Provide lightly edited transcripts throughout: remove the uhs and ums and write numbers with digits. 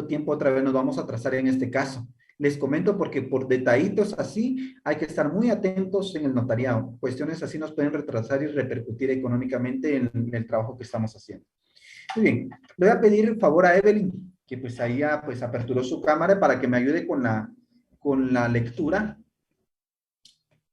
tiempo otra vez nos vamos a trazar en este caso. Les comento porque por detallitos así hay que estar muy atentos en el notariado. Cuestiones así nos pueden retrasar y repercutir económicamente en el trabajo que estamos haciendo. Muy bien, le voy a pedir el favor a Evelyn, que pues ahí ya pues aperturó su cámara para que me ayude con la lectura.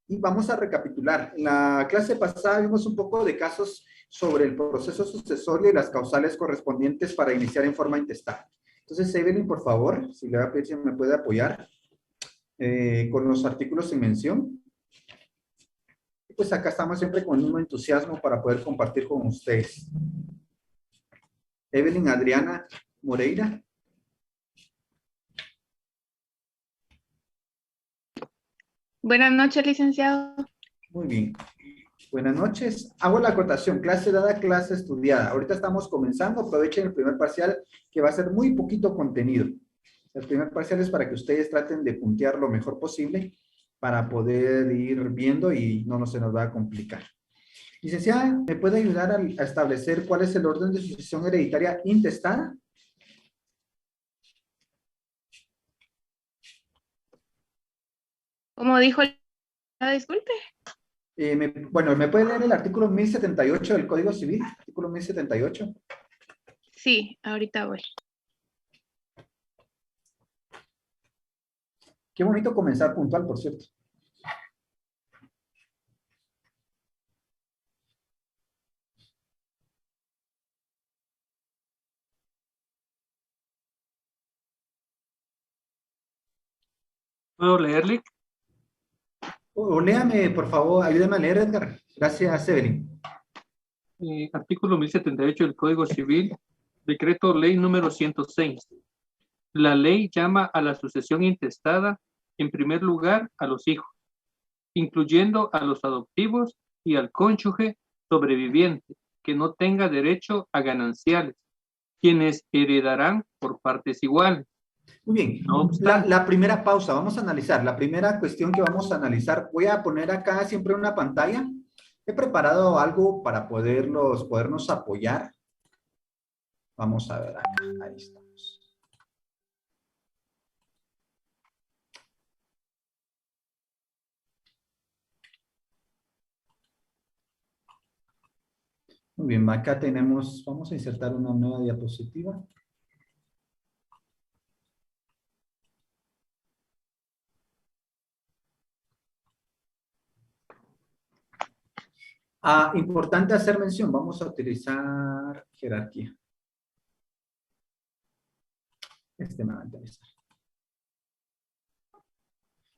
Y vamos a recapitular. En la clase pasada vimos un poco de casos sobre el proceso sucesorio y las causales correspondientes para iniciar en forma intestada. Entonces, Evelyn, por favor, si le voy a pedir si me puede apoyar con los artículos en mención. Y pues acá estamos siempre con el mismo entusiasmo para poder compartir con ustedes. Evelyn Adriana Moreira. Buenas noches, licenciado. Muy bien. Buenas noches. Hago la acotación. Clase dada, clase estudiada. Ahorita estamos comenzando. Aprovechen el primer parcial que va a ser muy poquito contenido. El primer parcial es para que ustedes traten de puntear lo mejor posible para poder ir viendo y no se nos va a complicar. Licenciada, ¿me puede ayudar a establecer cuál es el orden de sucesión hereditaria intestada? ¿Cómo dijo el... disculpe? Bueno, ¿me puede leer el artículo 1078 del Código Civil? Artículo 1078. Sí, ahorita voy. Qué bonito comenzar puntual, por cierto. ¿Puedo leerle? O léame, por favor, ayúdame a leer, Edgar. Gracias, Evelyn. Artículo 1078 del Código Civil, decreto ley número 106. La ley llama a la sucesión intestada, en primer lugar, a los hijos, incluyendo a los adoptivos y al cónyuge sobreviviente, que no tenga derecho a gananciales, quienes heredarán por partes iguales. Muy bien, No obstante, la primera pausa, vamos a analizar, la primera cuestión que vamos a analizar, voy a poner acá siempre una pantalla, he preparado algo para podernos apoyar, vamos a ver acá, ahí estamos. Muy bien, acá tenemos, vamos a insertar una nueva diapositiva. Importante hacer mención, vamos a utilizar jerarquía. Este me va a interesar.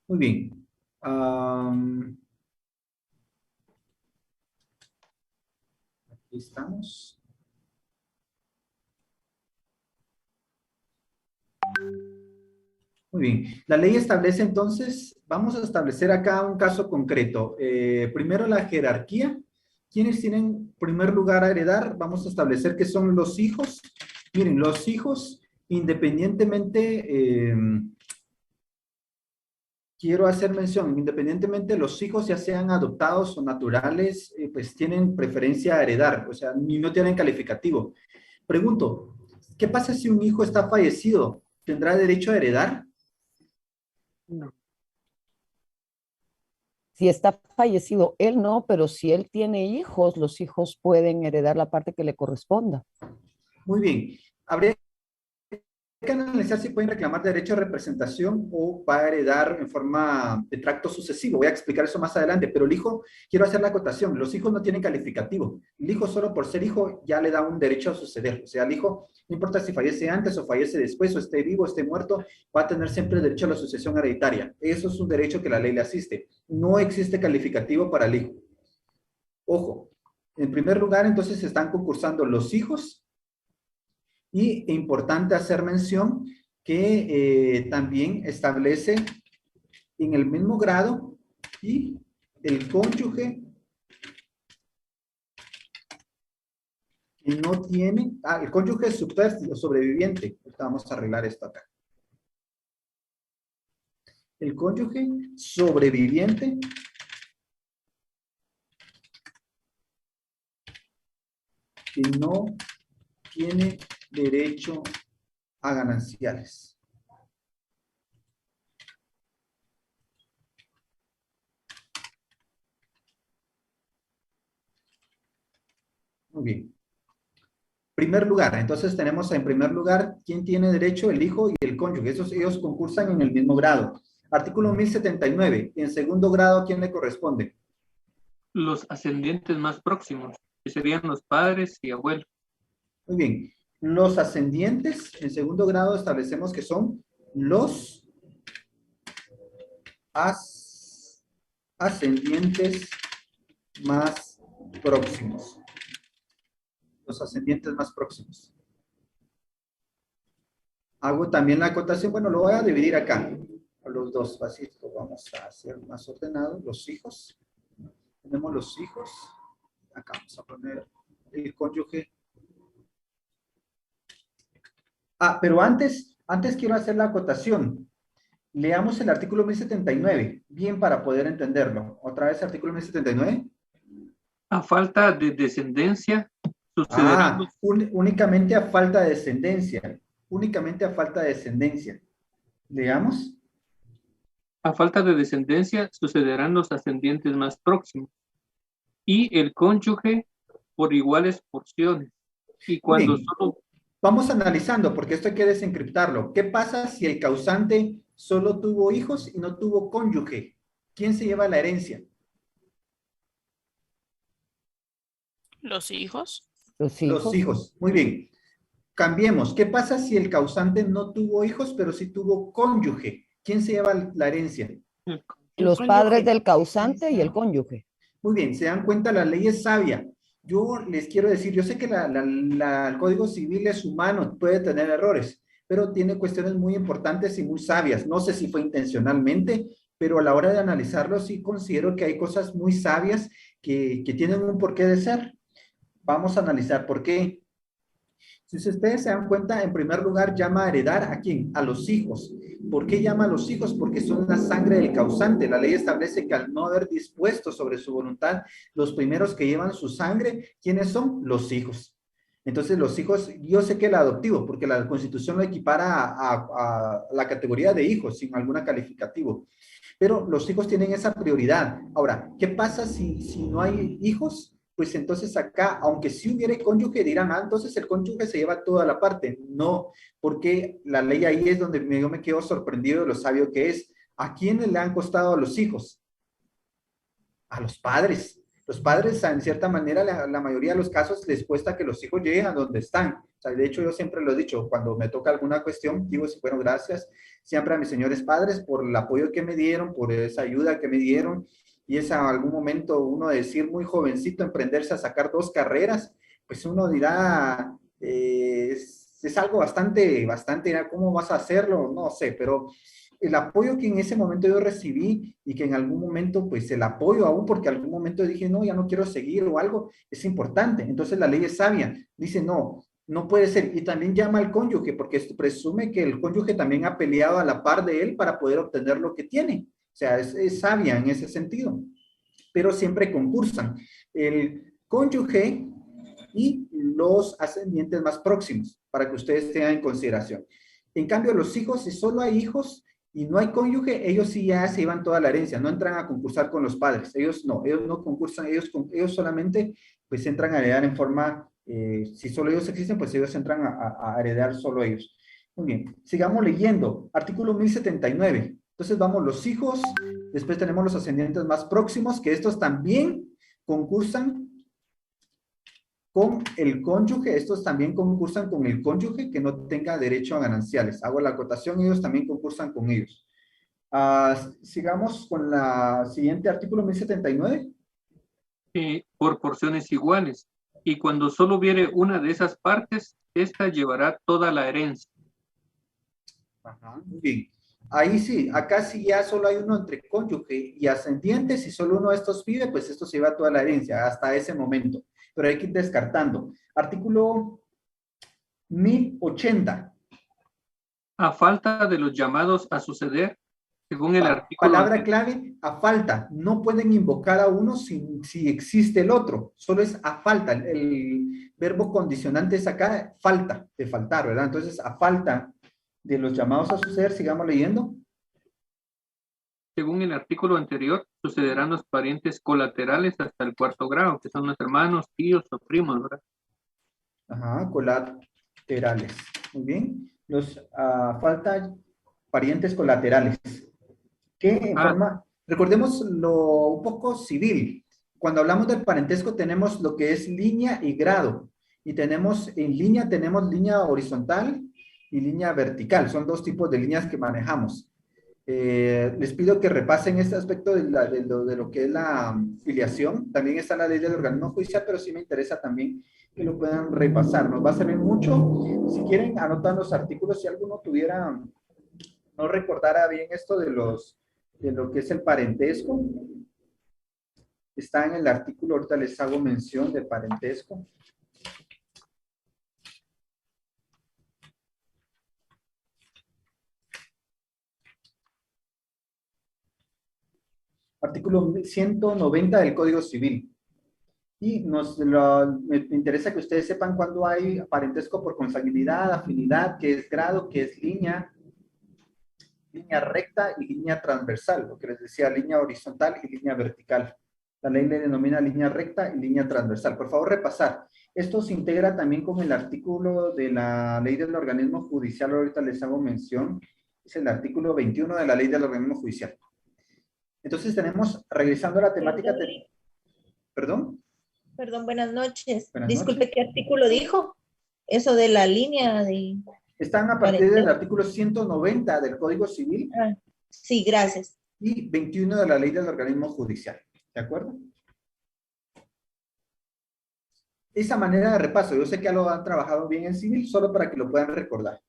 Muy bien. Aquí estamos. Muy bien. La ley establece entonces, vamos a establecer acá un caso concreto. Primero la jerarquía. ¿Quiénes tienen primer lugar a heredar? Vamos a establecer que son los hijos. Miren, los hijos, independientemente, quiero hacer mención, independientemente los hijos ya sean adoptados o naturales, pues tienen preferencia a heredar, o sea, ni no tienen calificativo. Pregunto, ¿qué pasa si un hijo está fallecido? ¿Tendrá derecho a heredar? no. Si está fallecido, él no, pero si él tiene hijos, los hijos pueden heredar la parte que le corresponda. Muy bien. Habría que analizar si pueden reclamar derecho a representación o va a heredar en forma de tracto sucesivo. Voy a explicar eso más adelante, pero el hijo, quiero hacer la acotación, los hijos no tienen calificativo. El hijo solo por ser hijo ya le da un derecho a suceder. O sea, el hijo, no importa si fallece antes o fallece después, o esté vivo o esté muerto, va a tener siempre derecho a la sucesión hereditaria. Eso es un derecho que la ley le asiste. No existe calificativo para el hijo. Ojo, en primer lugar, entonces se están concursando los hijos. Y importante hacer mención que también establece en el mismo grado y el cónyuge que no tiene, el cónyuge subtérstilo, sobreviviente. Vamos a arreglar esto acá. El cónyuge sobreviviente que no tiene derecho a gananciales. Muy bien. Primer lugar, entonces tenemos en primer lugar, ¿quién tiene derecho? El hijo y el cónyuge. Ellos concursan en el mismo grado. Artículo 1079. En segundo grado, ¿quién le corresponde? Los ascendientes más próximos, que serían los padres y abuelos. Muy bien. Los ascendientes, en segundo grado, establecemos que son los ascendientes más próximos. Los ascendientes más próximos. Hago también la acotación, bueno, lo voy a dividir acá, a los dos, así lo vamos a hacer más ordenado. Los hijos, tenemos los hijos, acá vamos a poner el cónyuge. Pero antes quiero hacer la acotación. Leamos el artículo 1079, bien para poder entenderlo. Otra vez, artículo 1079. A falta de descendencia, sucederán los... Únicamente a falta de descendencia. Únicamente a falta de descendencia. Leamos. A falta de descendencia, sucederán los ascendientes más próximos y el cónyuge por iguales porciones. Y cuando solo... Vamos analizando, porque esto hay que desencriptarlo. ¿Qué pasa si el causante solo tuvo hijos y no tuvo cónyuge? ¿Quién se lleva la herencia? Los hijos. Los hijos. Los hijos. Muy bien. Cambiemos. ¿Qué pasa si el causante no tuvo hijos, pero sí tuvo cónyuge? ¿Quién se lleva la herencia? Los padres del causante y el cónyuge. Muy bien. ¿Se dan cuenta? La ley es sabia. Yo les quiero decir, yo sé que el Código Civil es humano, puede tener errores, pero tiene cuestiones muy importantes y muy sabias. No sé si fue intencionalmente, pero a la hora de analizarlo sí considero que hay cosas muy sabias que tienen un porqué de ser. Vamos a analizar por qué. Si ustedes se dan cuenta, en primer lugar llama a heredar ¿a quién? A los hijos. ¿Por qué llama a los hijos? Porque son la sangre del causante. La ley establece que al no haber dispuesto sobre su voluntad, los primeros que llevan su sangre, ¿quiénes son? Los hijos. Entonces los hijos, yo sé que el adoptivo, porque la Constitución lo equipara a la categoría de hijos, sin algún calificativo. Pero los hijos tienen esa prioridad. Ahora, ¿qué pasa si no hay hijos? Pues entonces acá, aunque sí hubiera cónyuge, dirán, entonces el cónyuge se lleva toda la parte. No, porque la ley ahí es donde yo me quedo sorprendido de lo sabio que es. ¿A quiénes le han costado a los hijos? A los padres. Los padres, en cierta manera, la mayoría de los casos les cuesta que los hijos lleguen a donde están. O sea, de hecho, yo siempre lo he dicho, cuando me toca alguna cuestión, digo, bueno, gracias siempre a mis señores padres por el apoyo que me dieron, por esa ayuda que me dieron. Y es a algún momento uno decir muy jovencito, emprenderse a sacar 2 carreras, pues uno dirá, es algo bastante, ¿cómo vas a hacerlo? No sé, pero el apoyo que en ese momento yo recibí y que en algún momento, pues el apoyo aún, porque en algún momento dije, no, ya no quiero seguir o algo, es importante. Entonces la ley es sabia, dice, no puede ser. Y también llama al cónyuge, porque esto presume que el cónyuge también ha peleado a la par de él para poder obtener lo que tiene. O sea, es sabia en ese sentido, pero siempre concursan el cónyuge y los ascendientes más próximos, para que ustedes tengan en consideración. En cambio, los hijos, si solo hay hijos y no hay cónyuge, ellos sí ya se llevan toda la herencia, no entran a concursar con los padres, ellos no concursan, ellos solamente pues entran a heredar en forma, si solo ellos existen, pues ellos entran a heredar solo ellos. Muy bien, sigamos leyendo, artículo 1079. Entonces vamos los hijos, después tenemos los ascendientes más próximos, que estos también concursan con el cónyuge, estos también concursan con el cónyuge que no tenga derecho a gananciales. Hago la acotación, ellos también concursan con ellos. Sigamos con la siguiente artículo 1079. Por porciones iguales, y cuando solo hubiere una de esas partes, esta llevará toda la herencia. Ajá, muy bien. Ahí sí, acá sí ya solo hay uno entre cónyuge y ascendiente, si solo uno de estos vive, pues esto se lleva toda la herencia hasta ese momento, pero hay que ir descartando. Artículo 1080. A falta de los llamados a suceder, según el artículo... Palabra clave, a falta. No pueden invocar a uno si existe el otro, solo es a falta. El verbo condicionante es acá, falta, de faltar, ¿verdad? Entonces, a falta De los llamados a suceder, sigamos leyendo. Según el artículo anterior, sucederán los parientes colaterales hasta el cuarto grado, que son los hermanos, tíos o primos, ¿verdad? Ajá, colaterales. Muy bien. Falta parientes colaterales. Que en forma, recordemos un poco civil. Cuando hablamos del parentesco tenemos lo que es línea y grado. Y tenemos tenemos línea horizontal y línea vertical. Son dos tipos de líneas que manejamos. Les pido que repasen este aspecto de lo que es la filiación. También está la ley del organismo judicial, pero sí me interesa también que lo puedan repasar. Nos va a servir mucho. Si quieren, anotar los artículos. Si alguno no recordara bien esto de lo que es el parentesco. Está en el artículo, ahorita les hago mención del parentesco. Artículo 190 del Código Civil. Y me interesa que ustedes sepan cuándo hay parentesco por consanguinidad, afinidad, qué es grado, qué es línea recta y línea transversal, lo que les decía, línea horizontal y línea vertical. La ley le denomina línea recta y línea transversal. Por favor, repasar. Esto se integra también con el artículo de la ley del organismo judicial, ahorita les hago mención, es el artículo 21 de la ley del organismo judicial. Entonces tenemos, regresando a la temática, ¿perdón? Perdón, buenas noches. Buenas Disculpe, noches. ¿qué artículo dijo? Eso de la línea de... Están a partir del artículo 190 del Código Civil. Sí, gracias. Y 21 de la ley del organismo judicial. ¿De acuerdo? Esa manera de repaso, yo sé que ya lo han trabajado bien en civil, solo para que lo puedan recordar.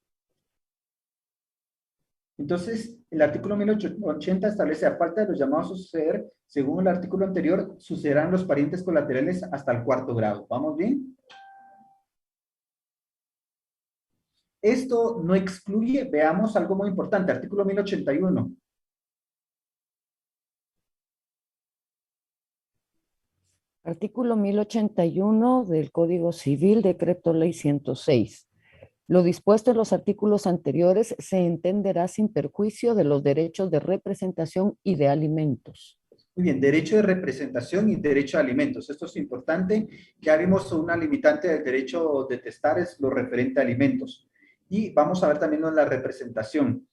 Entonces, el artículo 1080 establece, a falta de los llamados a suceder, según el artículo anterior, sucederán los parientes colaterales hasta el cuarto grado. ¿Vamos bien? Esto no excluye, veamos algo muy importante, artículo 1081. Artículo 1081 del Código Civil, Decreto Ley 106. Lo dispuesto en los artículos anteriores se entenderá sin perjuicio de los derechos de representación y de alimentos. Muy bien, derecho de representación y derecho a alimentos. Esto es importante. Ya vimos una limitante del derecho de testar, es lo referente a alimentos. Y vamos a ver también la representación.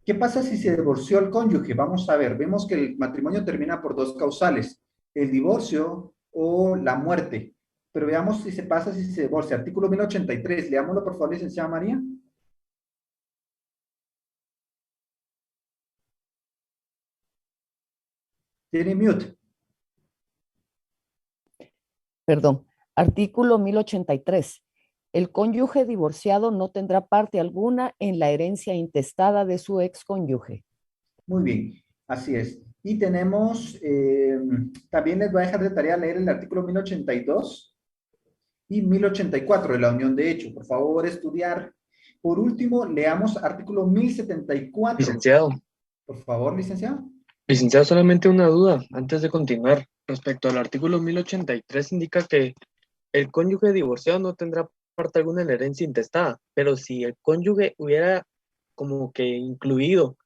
¿Qué pasa si se divorció el cónyuge? Vamos a ver, vemos que el matrimonio termina por dos causales, el divorcio o la muerte. Pero veamos si se divorcia. Artículo 1083, leámoslo por favor, licenciada María. Tiene mute. Perdón. Artículo 1083. El cónyuge divorciado no tendrá parte alguna en la herencia intestada de su excónyuge. Muy bien, así es. Y tenemos, también les voy a dejar de tarea leer el artículo 1082 y 1084 de la unión de hecho. Por favor, estudiar. Por último, leamos artículo 1074. Licenciado. Por favor, licenciado. Licenciado, solamente una duda antes de continuar. Respecto al artículo 1083 indica que el cónyuge divorciado no tendrá parte alguna en la herencia intestada, pero si el cónyuge hubiera como que incluido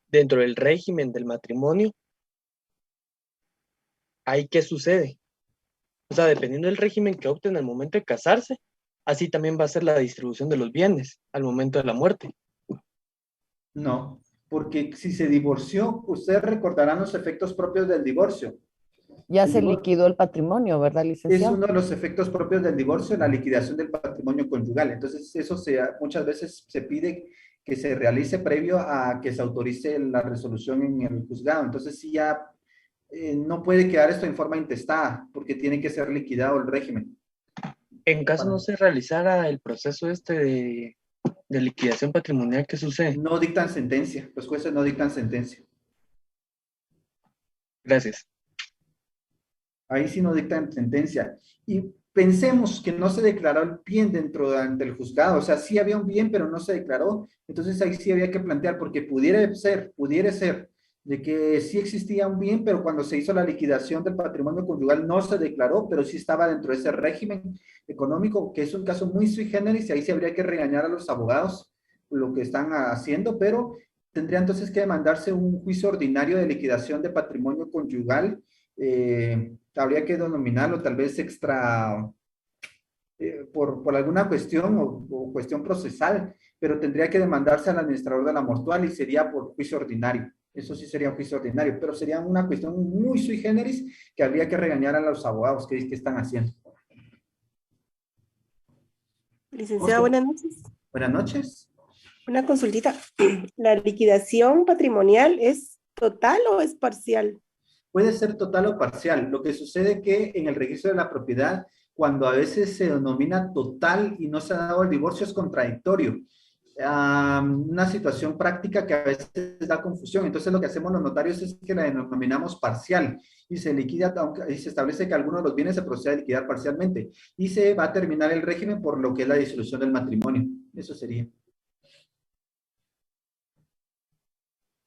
dentro del régimen del matrimonio, ¿ahí qué sucede? O sea, dependiendo del régimen que opten al momento de casarse, así también va a ser la distribución de los bienes al momento de la muerte. No, porque si se divorció, ustedes recordarán los efectos propios del divorcio. Ya se liquidó el patrimonio, ¿verdad, licenciado? Es uno de los efectos propios del divorcio, la liquidación del patrimonio conyugal. Entonces, eso muchas veces se pide que se realice previo a que se autorice la resolución en el juzgado. Entonces, sí ya no puede quedar esto en forma intestada, porque tiene que ser liquidado el régimen. En caso no se realizara el proceso de liquidación patrimonial, ¿qué sucede? No dictan sentencia, los jueces no dictan sentencia. Gracias. Ahí sí no dictan sentencia. Y pensemos que no se declaró el bien del juzgado, o sea, sí había un bien, pero no se declaró. Entonces ahí sí había que plantear, porque pudiera ser de que sí existía un bien, pero cuando se hizo la liquidación del patrimonio conyugal no se declaró, pero sí estaba dentro de ese régimen económico, que es un caso muy sui generis, y ahí sí habría que regañar a los abogados lo que están haciendo, pero tendría entonces que demandarse un juicio ordinario de liquidación de patrimonio conyugal. Habría que denominarlo tal vez extra, por alguna cuestión o cuestión procesal, pero tendría que demandarse al administrador de la mortual y sería por juicio ordinario. Eso sí sería un juicio ordinario, pero sería una cuestión muy sui generis que habría que regañar a los abogados que están haciendo. Licenciado, buenas noches. Buenas noches. Una consultita. ¿La liquidación patrimonial es total o es parcial? Puede ser total o parcial. Lo que sucede que en el registro de la propiedad, cuando a veces se denomina total y no se ha dado el divorcio, es contradictorio. Una situación práctica que a veces da confusión. Entonces lo que hacemos los notarios es que la denominamos parcial y se liquida, y se establece que algunos de los bienes se procede a liquidar parcialmente y se va a terminar el régimen por lo que es la disolución del matrimonio. Eso sería.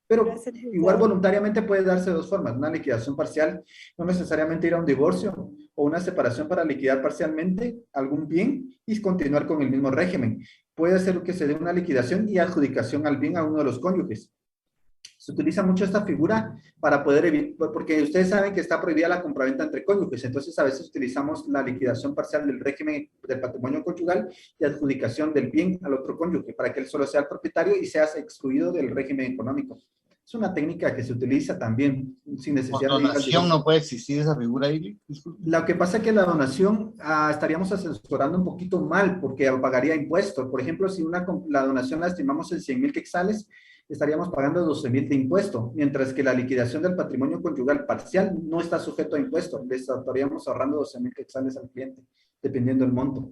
Pero igual voluntariamente puede darse de dos formas, una liquidación parcial, no necesariamente ir a un divorcio, o una separación para liquidar parcialmente algún bien y continuar con el mismo régimen. Puede ser que se dé una liquidación y adjudicación al bien a uno de los cónyuges. Se utiliza mucho esta figura para poder evitar, porque ustedes saben que está prohibida la compraventa entre cónyuges, entonces a veces utilizamos la liquidación parcial del régimen del patrimonio conyugal y adjudicación del bien al otro cónyuge, para que él solo sea el propietario y sea excluido del régimen económico. Es una técnica que se utiliza también sin necesidad de donación. ¿No puede existir esa figura ahí? Lo que pasa es que la donación estaríamos asesorando un poquito mal porque pagaría impuestos. Por ejemplo, si la donación la estimamos en 100,000 quetzales, estaríamos pagando 12,000 de impuesto, mientras que la liquidación del patrimonio conyugal parcial no está sujeto a impuesto. Le estaríamos ahorrando 12,000 quetzales al cliente, dependiendo del monto.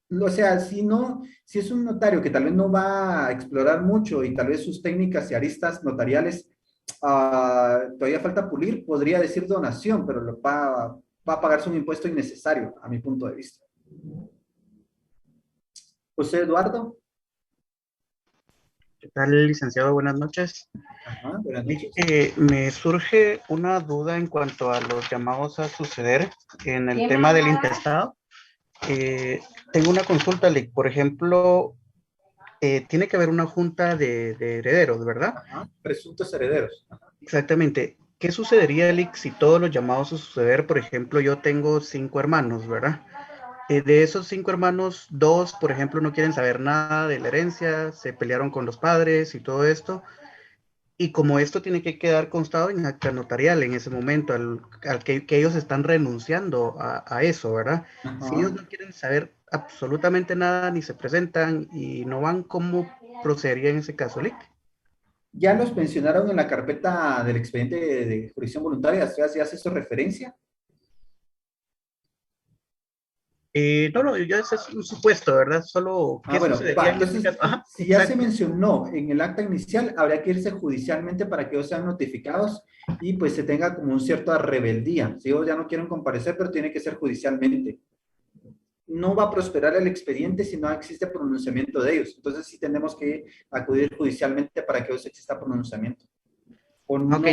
O sea, si es un notario que tal vez no va a explorar mucho y tal vez sus técnicas y aristas notariales todavía falta pulir, podría decir donación, pero va a pagarse un impuesto innecesario, a mi punto de vista. José Eduardo. ¿Qué tal, licenciado? Buenas noches. Ajá, buenas noches. Me surge una duda en cuanto a los llamados a suceder en el tema del intestado. Tengo una consulta, por ejemplo, tiene que haber una junta de herederos, ¿verdad? Ajá, presuntos herederos. Ajá. Exactamente. ¿Qué sucedería, Lick, si todos los llamados a suceder, por ejemplo, yo tengo 5 hermanos, ¿verdad? De esos 5 hermanos, 2, por ejemplo, no quieren saber nada de la herencia, se pelearon con los padres y todo esto. Y como esto tiene que quedar constado en acta notarial en ese momento, al que ellos están renunciando a eso, ¿verdad? Ajá. Si ellos no quieren saber absolutamente nada, ni se presentan y no van, ¿cómo procedería en ese caso, Lick? ¿Ya los mencionaron en la carpeta del expediente de jurisdicción voluntaria? ¿Ya hace eso referencia? No, ya ese es un supuesto, ¿verdad? Solo, ¿qué sucedería en este caso? Ajá, si ya se mencionó en el acta inicial, habría que irse judicialmente para que ellos sean notificados y pues se tenga como un cierto rebeldía. Si ellos ya no quieren comparecer, pero tiene que ser judicialmente. No va a prosperar el expediente si no existe pronunciamiento de ellos. Entonces sí tenemos que acudir judicialmente para que exista pronunciamiento. Ok,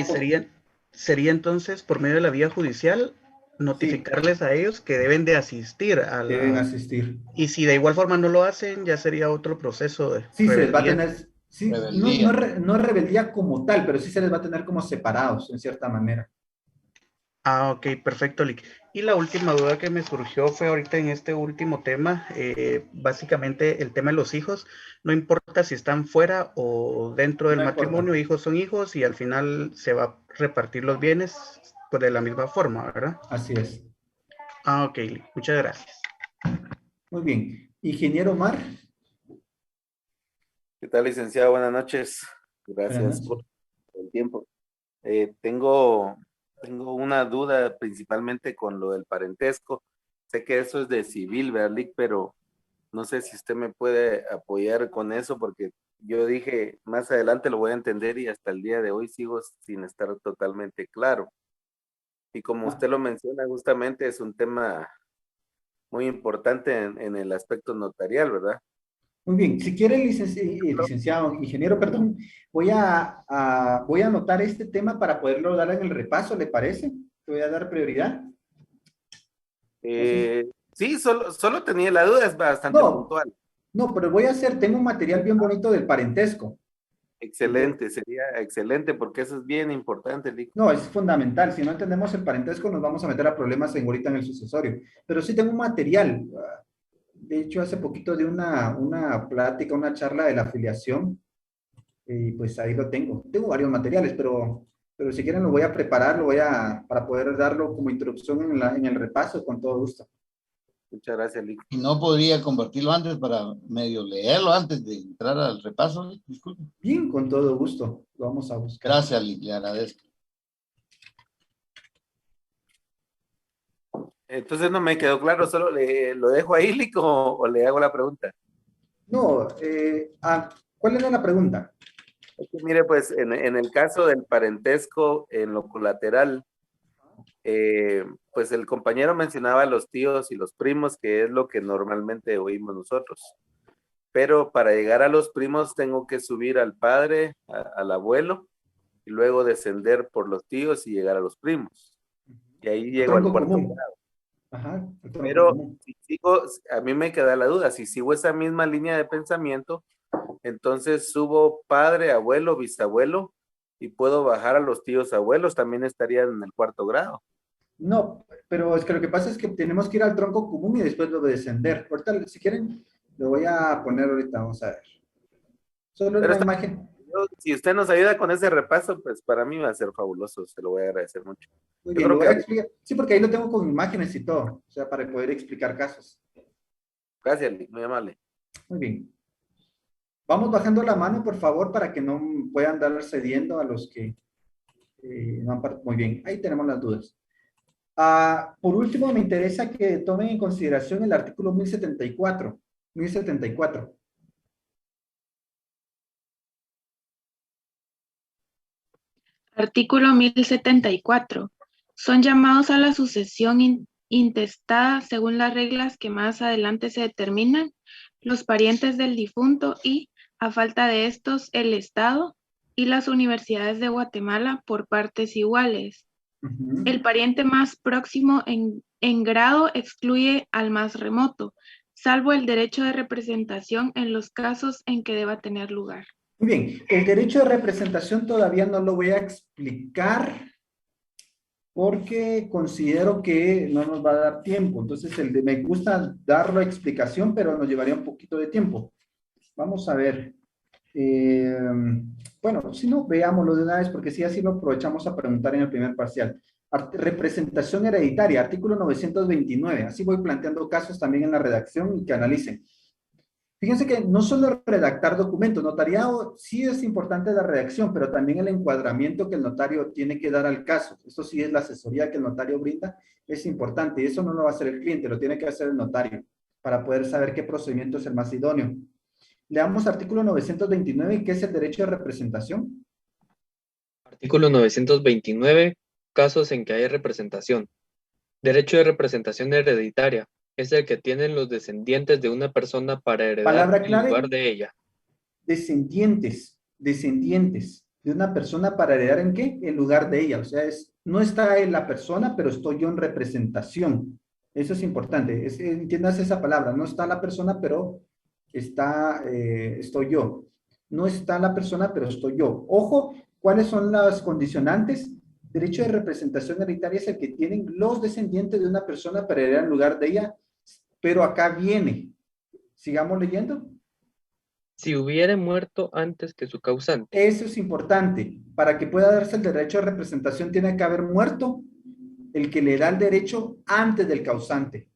sería entonces por medio de la vía judicial notificarles a ellos que deben de asistir a la... Deben asistir. Y si de igual forma no lo hacen, ya sería otro proceso de sí, se les va a tener... Sí, no rebeldía como tal, pero sí se les va a tener como separados, en cierta manera. Ah, ok, perfecto, Lick. Y la última duda que me surgió fue ahorita en este último tema, básicamente el tema de los hijos. No importa si están fuera o dentro del matrimonio, hijos son hijos y al final se va a repartir los bienes pues, de la misma forma, ¿verdad? Así es. Ah, ok, Lick. Muchas gracias. Muy bien. Ingeniero Omar. ¿Qué tal, licenciado? Buenas noches. Gracias por el tiempo. Tengo una duda principalmente con lo del parentesco. Sé que eso es de civil, ¿verdad, Lick? Pero no sé si usted me puede apoyar con eso porque yo dije, más adelante lo voy a entender y hasta el día de hoy sigo sin estar totalmente claro. Y como usted lo menciona, justamente es un tema muy importante en el aspecto notarial, ¿verdad? Muy bien, si quiere, ingeniero, perdón, voy a anotar este tema para poderlo dar en el repaso, ¿le parece? Te voy a dar prioridad. Sí, solo tenía la duda, es bastante puntual. No, pero tengo un material bien bonito del parentesco. Excelente, sería excelente porque eso es bien importante, Lick. No, es fundamental. Si no entendemos el parentesco, nos vamos a meter a problemas ahorita en el sucesorio. Pero sí tengo un material. De hecho, hace poquito de una plática, una charla de la afiliación, y pues ahí lo tengo. Tengo varios materiales, pero si quieren lo voy a preparar, para poder darlo como introducción en el repaso, con todo gusto. Muchas gracias, Lick. ¿Y no podría convertirlo antes para medio leerlo antes de entrar al repaso, Lick? Disculpe. Bien, con todo gusto. Lo vamos a buscar. Gracias, Lick, le agradezco. Entonces no me quedó claro, solo lo dejo ahí, Lick, o le hago la pregunta. No, ¿cuál era la pregunta? Es que, mire, pues en el caso del parentesco en lo colateral, pues el compañero mencionaba los tíos y los primos, que es lo que normalmente oímos nosotros. Pero para llegar a los primos tengo que subir al padre, al abuelo, y luego descender por los tíos y llegar a los primos. Y ahí llego al cuarto grado. Ajá, pero si sigo, a mí me queda la duda, si sigo esa misma línea de pensamiento, entonces subo padre, abuelo, bisabuelo, y puedo bajar a los tíos abuelos, también estarían en el cuarto grado. No, pero es que lo que pasa es que tenemos que ir al tronco común y después lo de descender. Ahorita, si quieren, lo voy a poner ahorita, vamos a ver. Solo es la imagen. Si usted nos ayuda con ese repaso, pues para mí va a ser fabuloso, se lo voy a agradecer mucho. Muy bien, lo voy a explicar. Sí, porque ahí lo tengo con imágenes y todo, o sea, para poder explicar casos. Gracias, muy amable. Muy bien. Vamos bajando la mano, por favor, para que no puedan dar cediendo a los que no han participado. Muy bien, ahí tenemos las dudas. Por último, me interesa que tomen en consideración el artículo 1074. 1074. Artículo 1074. Son llamados a la sucesión intestada según las reglas que más adelante se determinan los parientes del difunto y, a falta de estos, el Estado y las universidades de Guatemala por partes iguales. El pariente más próximo en grado excluye al más remoto, salvo el derecho de representación en los casos en que deba tener lugar. Muy bien, el derecho de representación todavía no lo voy a explicar porque considero que no nos va a dar tiempo. Entonces, me gusta dar la explicación, pero nos llevaría un poquito de tiempo. Vamos a ver. Bueno, si no, veámoslo de una vez, porque si así lo aprovechamos a preguntar en el primer parcial. Representación hereditaria, artículo 929. Así voy planteando casos también en la redacción y que analicen. Fíjense que no solo redactar documentos, notariado sí es importante la redacción, pero también el encuadramiento que el notario tiene que dar al caso. Eso sí es la asesoría que el notario brinda, es importante. Y eso no lo va a hacer el cliente, lo tiene que hacer el notario para poder saber qué procedimiento es el más idóneo. Leamos artículo 929, ¿qué es el derecho de representación? Artículo 929, casos en que hay representación. Derecho de representación hereditaria. Es el que tienen los descendientes de una persona para heredar en lugar de ella. Descendientes de una persona para heredar ¿en qué? En lugar de ella. O sea, no está en la persona, pero estoy yo en representación. Eso es importante. Entiendas esa palabra. No está la persona, pero estoy yo. No está la persona, pero estoy yo. Ojo, ¿cuáles son las condicionantes? Derecho de representación hereditaria es el que tienen los descendientes de una persona para heredar en lugar de ella, pero acá viene. Sigamos leyendo. Si hubiere muerto antes que su causante. Eso es importante. Para que pueda darse el derecho de representación tiene que haber muerto el que le da el derecho antes del causante.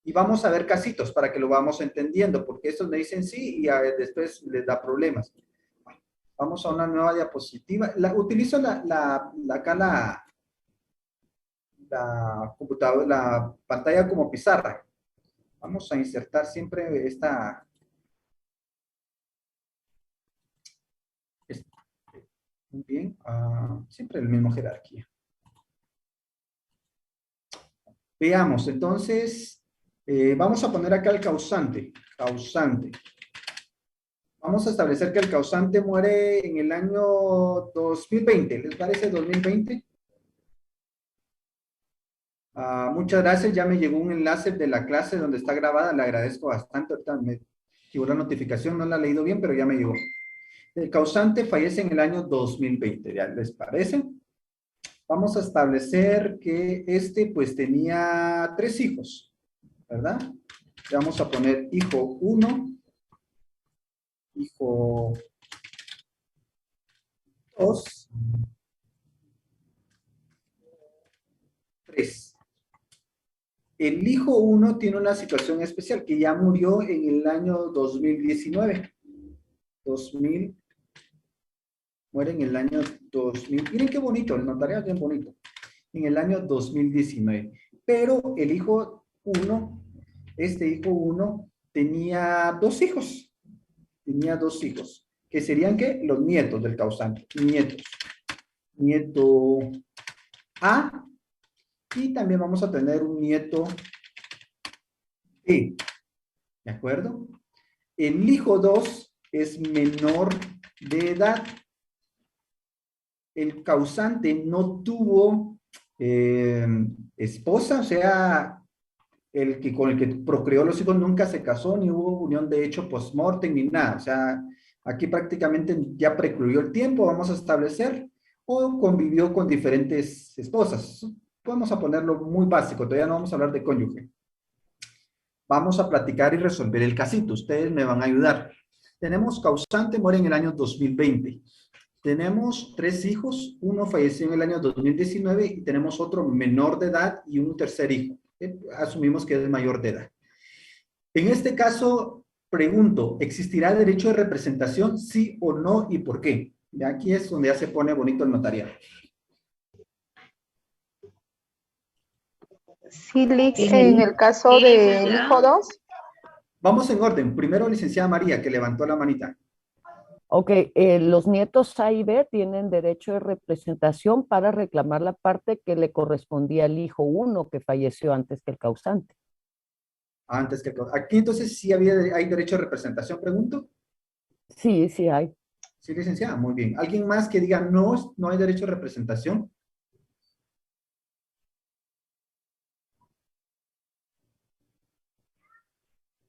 Y vamos a ver casitos para que lo vamos entendiendo, porque estos me dicen sí y después les da problemas. Vamos a una nueva diapositiva. Utilizo acá la computadora, la pantalla como pizarra. Vamos a insertar siempre esta. Muy bien. Siempre el mismo jerarquía. Veamos, entonces, vamos a poner acá el causante. Causante. Vamos a establecer que el causante muere en el año 2020. ¿Les parece 2020? Muchas gracias, ya me llegó un enlace de la clase donde está grabada, le agradezco bastante, ahorita me llegó la notificación, no la he leído bien, pero ya me llegó. El causante fallece en el año 2020, ¿ya les parece? Vamos a establecer que pues tenía 3 hijos, ¿verdad? Le vamos a poner hijo 1, hijo 2, 3. El hijo 1 tiene una situación especial que ya murió en el año 2019. Muere en el año 2000. Miren qué bonito, el notariado es bien bonito. En el año 2019. Pero el hijo 1, este hijo 1, tenía 2 hijos. Tenía 2 hijos. Que serían, ¿qué? Los nietos del causante. Nietos. Nieto A. Y también vamos a tener un nieto B. ¿De acuerdo? El hijo 2 es menor de edad. El causante no tuvo esposa, o sea, con el que procreó los hijos nunca se casó, ni hubo unión de hecho post-mortem, ni nada. O sea, aquí prácticamente ya precluyó el tiempo, vamos a establecer, o convivió con diferentes esposas. Vamos a ponerlo muy básico, todavía no vamos a hablar de cónyuge. Vamos a platicar y resolver el casito, ustedes me van a ayudar. Tenemos causante, muere en el año 2020. Tenemos 3 hijos, uno falleció en el año 2019 y tenemos otro menor de edad y un tercer hijo. Asumimos que es mayor de edad. En este caso, pregunto, ¿existirá derecho de representación, sí o no y por qué? Y aquí es donde ya se pone bonito el notariado. Sí, Lix, en el caso del hijo 2. Vamos en orden. Primero, licenciada María, que levantó la manita. Ok, los nietos A y B tienen derecho de representación para reclamar la parte que le correspondía al hijo 1 que falleció antes que el causante. Antes que el causante. Aquí entonces sí hay derecho de representación, pregunto. Sí, sí hay. Sí, licenciada, muy bien. ¿Alguien más que diga no, no hay derecho de representación?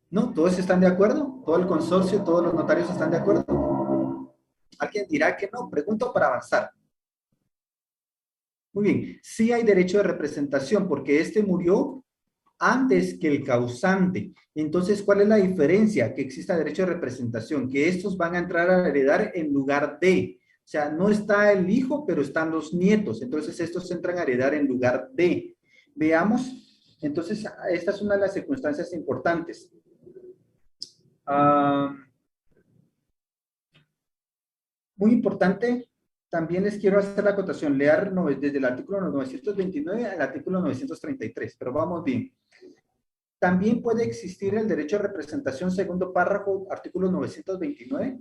¿No? ¿Todos están de acuerdo? ¿Todo el consorcio, todos los notarios están de acuerdo? ¿Alguien dirá que no? Pregunto para avanzar. Muy bien. Sí hay derecho de representación porque este murió antes que el causante. Entonces, ¿cuál es la diferencia? Que exista derecho de representación, que estos van a entrar a heredar en lugar de. O sea, no está el hijo, pero están los nietos. Entonces, estos entran a heredar en lugar de. Veamos. Entonces, esta es una de las circunstancias importantes. Muy importante, también les quiero hacer la acotación, leer desde el artículo 929 al artículo 933, pero vamos bien. También puede existir el derecho de representación, segundo párrafo, artículo 929.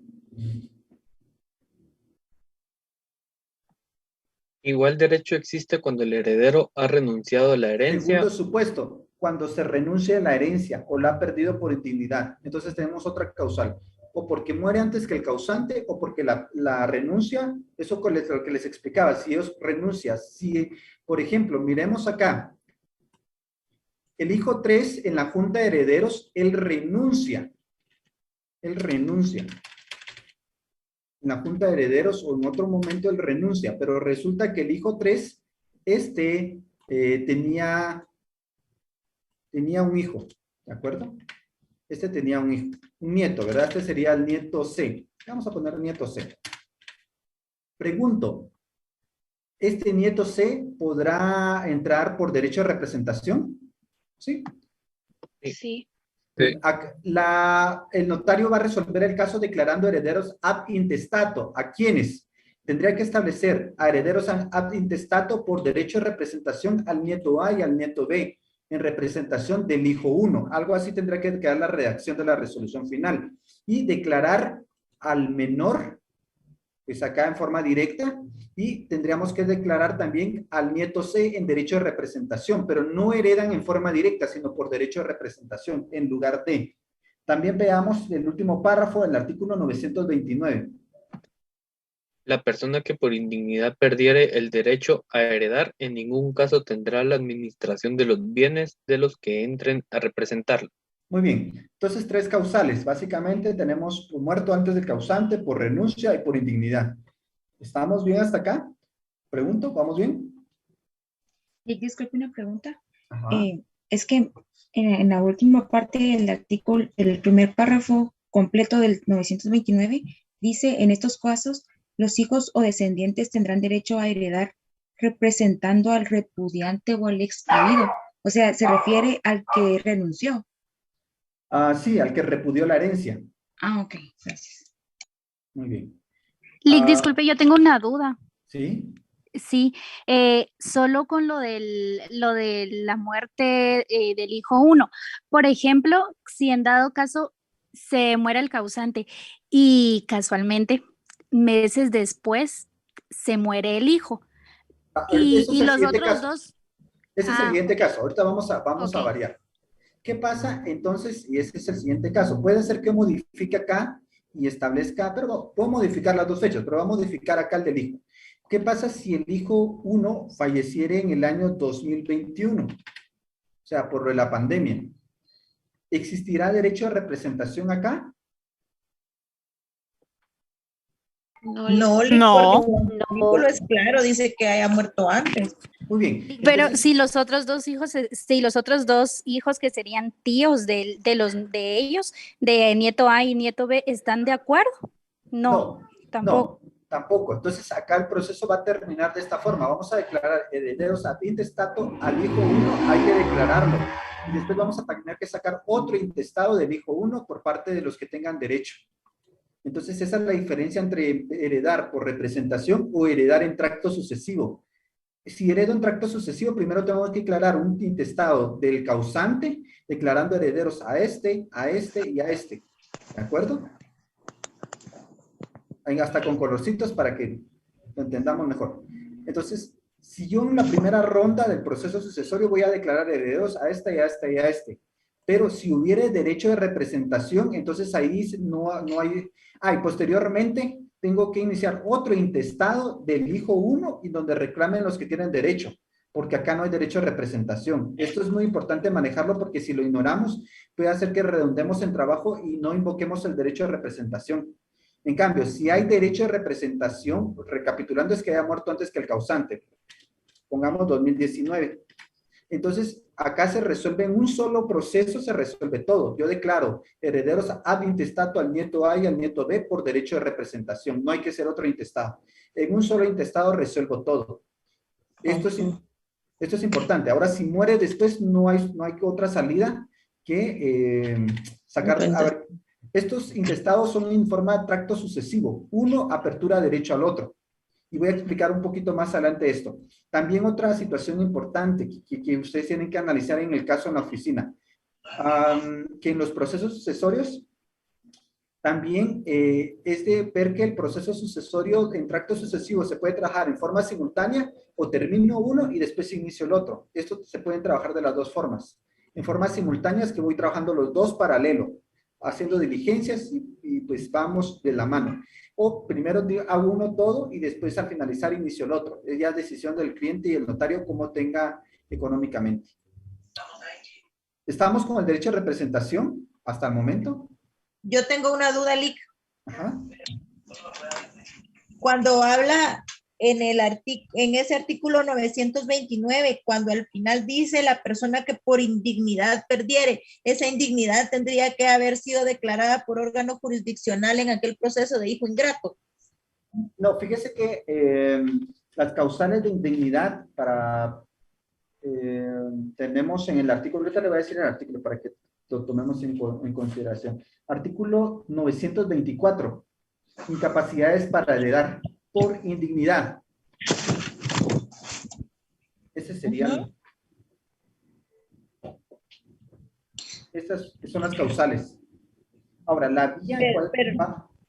Igual derecho existe cuando el heredero ha renunciado a la herencia. Segundo supuesto, cuando se renuncia a la herencia o la ha perdido por indignidad. Entonces tenemos otra causal. O porque muere antes que el causante o porque la renuncia, eso es lo que les explicaba, si ellos renuncian, si, por ejemplo, miremos acá, el hijo 3 en la junta de herederos, él renuncia. Él renuncia. En la junta de herederos o en otro momento él renuncia, pero resulta que el hijo 3, tenía un hijo, ¿de acuerdo? Este tenía un hijo, un nieto, ¿verdad? Este sería el nieto C. Vamos a poner nieto C. Pregunto, ¿este nieto C podrá entrar por derecho de representación? ¿Sí? Sí. El notario va a resolver el caso declarando herederos ab intestato. ¿A quiénes? Tendría que establecer a herederos ab intestato por derecho de representación al nieto A y al nieto B, en representación del hijo 1. Algo así tendrá que quedar la redacción de la resolución final. Y declarar al menor, pues acá en forma directa, y tendríamos que declarar también al nieto C en derecho de representación, pero no heredan en forma directa, sino por derecho de representación, en lugar de. También veamos el último párrafo del artículo 929. La persona que por indignidad perdiere el derecho a heredar en ningún caso tendrá la administración de los bienes de los que entren a representarlo. Muy bien. Entonces, tres causales. Básicamente tenemos muerto antes del causante, por renuncia y por indignidad. ¿Estamos bien hasta acá? Pregunto, ¿vamos bien? Y disculpe una pregunta. Ajá. Es que en la última parte del artículo, el primer párrafo completo del 929, dice, en estos casos, los hijos o descendientes tendrán derecho a heredar representando al repudiante o al excluido. O sea, se refiere al que renunció. Sí, al que repudió la herencia. Ok, gracias. Muy bien. Lick, disculpe, yo tengo una duda. ¿Sí? Sí, solo con lo de la muerte del hijo 1. Por ejemplo, si en dado caso se muere el causante y casualmente meses después se muere el hijo y los otros dos. Ese es el siguiente caso. Ahorita vamos a Ok. variar. ¿Qué pasa entonces? Y ese es el siguiente caso. Puede ser que modifique acá y establezca, pero puedo modificar las dos fechas, pero va a modificar acá el del hijo. ¿Qué pasa si el hijo 1 falleciere en el año 2021? O sea, por la pandemia. ¿Existirá derecho de representación acá? No, No. porque el artículo es claro, dice que haya muerto antes. Muy bien. Pero si los otros dos hijos, que serían tíos de ellos, de nieto A y nieto B, ¿están de acuerdo? No, tampoco. No, tampoco. Entonces acá el proceso va a terminar de esta forma. Vamos a declarar herederos ad intestato al hijo 1, hay que declararlo. Y después vamos a tener que sacar otro intestado del hijo 1 por parte de los que tengan derecho. Entonces esa es la diferencia entre heredar por representación o heredar en tracto sucesivo. Si heredo en tracto sucesivo, primero tengo que declarar un intestado del causante, declarando herederos a este y a este. ¿De acuerdo? Hasta con colorcitos para que lo entendamos mejor. Entonces, si yo en la primera ronda del proceso sucesorio voy a declarar herederos a esta y a esta y a este, pero si hubiere derecho de representación, entonces ahí no hay... y posteriormente tengo que iniciar otro intestado del hijo 1 y donde reclamen los que tienen derecho, porque acá no hay derecho de representación. Esto es muy importante manejarlo porque si lo ignoramos puede hacer que redondemos en trabajo y no invoquemos el derecho de representación. En cambio, si hay derecho de representación, recapitulando, es que haya muerto antes que el causante. Pongamos 2019. Entonces, acá se resuelve en un solo proceso, se resuelve todo. Yo declaro herederos ad intestato al nieto A y al nieto B por derecho de representación. No hay que ser otro intestado. En un solo intestado resuelvo todo. Esto es importante. Ahora, si muere después, no hay otra salida que sacar... A ver, estos intestados son en forma de tracto sucesivo. Uno apertura derecho al otro. Y voy a explicar un poquito más adelante esto. También otra situación importante que ustedes tienen que analizar en el caso en la oficina. Que en los procesos sucesorios también es de ver que el proceso sucesorio en tracto sucesivo se puede trabajar en forma simultánea o termino uno y después inicio el otro. Esto se puede trabajar de las dos formas. En forma simultánea es que voy trabajando los dos paralelo, haciendo diligencias y pues vamos de la mano. O primero hago uno todo y después al finalizar inicio el otro. Es ya decisión del cliente y el notario como tenga económicamente. ¿Estamos con el derecho de representación hasta el momento? Yo tengo una duda, Lick. Ajá. Cuando habla en ese artículo 929, cuando al final dice la persona que por indignidad perdiere, esa indignidad tendría que haber sido declarada por órgano jurisdiccional en aquel proceso de hijo ingrato. No, fíjese que las causales de indignidad tenemos en el artículo, ahorita le voy a decir el artículo para que lo tomemos en consideración. Artículo 924, incapacidades para heredar por indignidad. Ese sería. Estas son las causales. Ahora, la vía en cual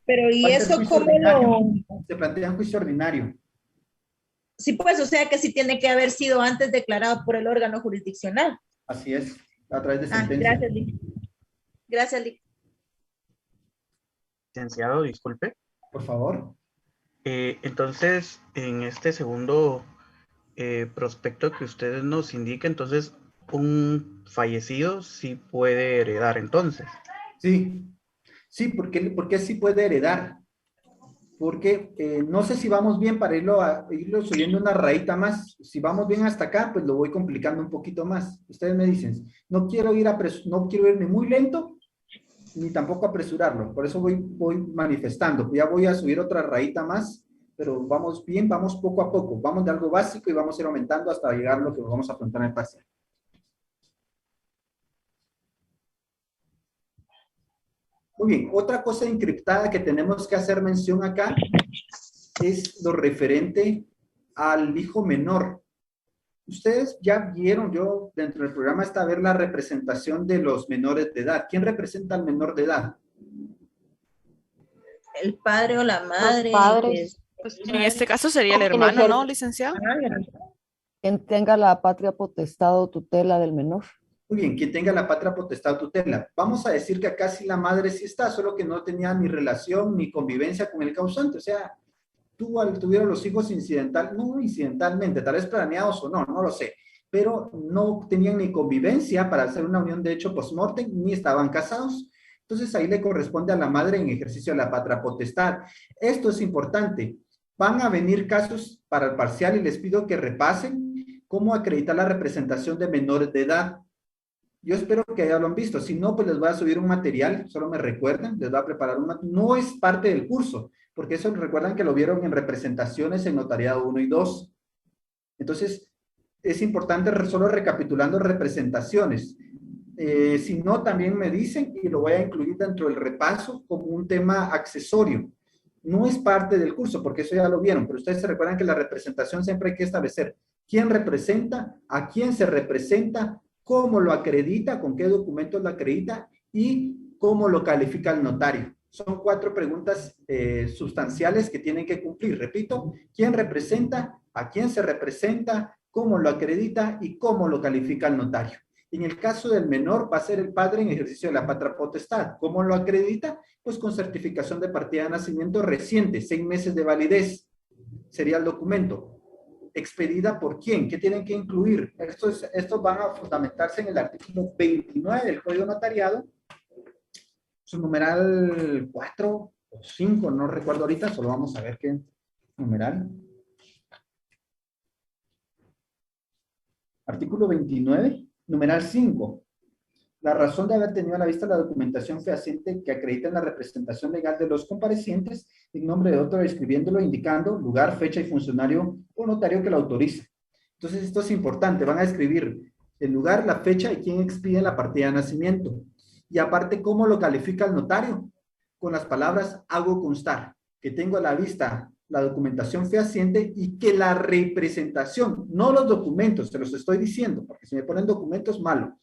pero ¿y eso cómo lo...? Se plantea un juicio ordinario. Sí, pues, o sea que sí tiene que haber sido antes declarado por el órgano jurisdiccional. Así es, a través de sentencia. Gracias, Lick. Gracias, Lick. Licenciado, disculpe. Por favor. Entonces, en este segundo prospecto que ustedes nos indican, entonces un fallecido sí puede heredar entonces. Sí, sí, porque sí puede heredar. Porque no sé si vamos bien para irlo subiendo una rayita más. Si vamos bien hasta acá, pues lo voy complicando un poquito más. Ustedes me dicen, no quiero ir ni muy lento, ni tampoco apresurarlo. Por eso voy manifestando. Ya voy a subir otra rayita más, pero vamos bien, vamos poco a poco. Vamos de algo básico y vamos a ir aumentando hasta llegar a lo que vamos a afrontar en el parcial. Muy bien, otra cosa encriptada que tenemos que hacer mención acá es lo referente al hijo menor. Ustedes ya vieron, yo dentro del programa está ver la representación de los menores de edad. ¿Quién representa al menor de edad? El padre o la madre. Los padres. En este caso sería el hermano, ¿no, licenciado? Quien tenga la patria potestad o tutela del menor. Muy bien, quien tenga la patria potestad o tutela. Vamos a decir que acá sí la madre sí está, solo que no tenía ni relación ni convivencia con el causante. O sea, tuvieron los hijos incidentalmente, tal vez planeados o no, no lo sé. Pero no tenían ni convivencia para hacer una unión de hecho post-mortem, ni estaban casados. Entonces ahí le corresponde a la madre en ejercicio de la patria potestad. Esto es importante. Van a venir casos para el parcial y les pido que repasen cómo acreditar la representación de menores de edad. Yo espero que ya lo han visto. Si no, pues les voy a subir un material, solo me recuerdan, les voy a preparar no es parte del curso, porque eso recuerdan que lo vieron en representaciones en notariado 1 y 2. Entonces, es importante solo recapitulando representaciones. Si no, también me dicen y lo voy a incluir dentro del repaso como un tema accesorio. No es parte del curso, porque eso ya lo vieron, pero ustedes se recuerdan que la representación siempre hay que establecer quién representa, a quién se representa, cómo lo acredita, con qué documentos lo acredita y cómo lo califica el notario. Son 4 preguntas sustanciales que tienen que cumplir. Repito, ¿quién representa? ¿A quién se representa? ¿Cómo lo acredita? Y cómo lo califica el notario. En el caso del menor va a ser el padre en ejercicio de la patria potestad. ¿Cómo lo acredita? Pues con certificación de partida de nacimiento reciente, 6 meses de validez. Sería el documento. ¿Expedida por quién? ¿Qué tienen que incluir? Estos van a fundamentarse en el artículo 29 del Código Notariado. Su numeral 4 o 5, no recuerdo ahorita, solo vamos a ver qué numeral. Artículo 29, numeral 5. La razón de haber tenido a la vista la documentación fehaciente que acredita la representación legal de los comparecientes en nombre de otro, escribiéndolo, indicando lugar, fecha y funcionario o notario que lo autorice. Entonces, esto es importante. Van a escribir el lugar, la fecha y quién expide la partida de nacimiento. Y aparte, ¿cómo lo califica el notario? Con las palabras hago constar, que tengo a la vista la documentación fehaciente y que la representación, no los documentos, se los estoy diciendo, porque si me ponen documentos, malo.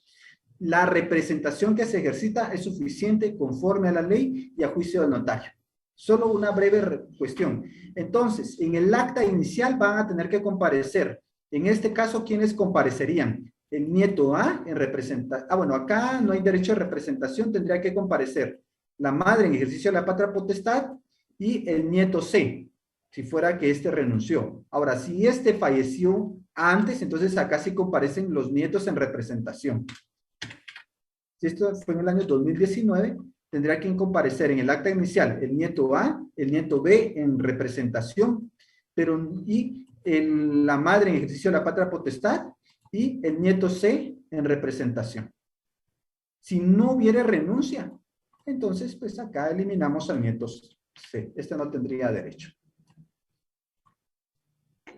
La representación que se ejercita es suficiente conforme a la ley y a juicio del notario. Solo una breve cuestión. Entonces, en el acta inicial van a tener que comparecer. En este caso, ¿quiénes comparecerían? El nieto A en representación. Bueno, acá no hay derecho de representación, tendría que comparecer la madre en ejercicio de la patria potestad y el nieto C, si fuera que éste renunció. Ahora, si éste falleció antes, entonces acá sí comparecen los nietos en representación. Si esto fue en el año 2019, tendría que comparecer en el acta inicial el nieto A, el nieto B en representación, la madre en ejercicio de la patria potestad y el nieto C en representación. Si no hubiera renuncia, entonces pues acá eliminamos al nieto C. Este no tendría derecho.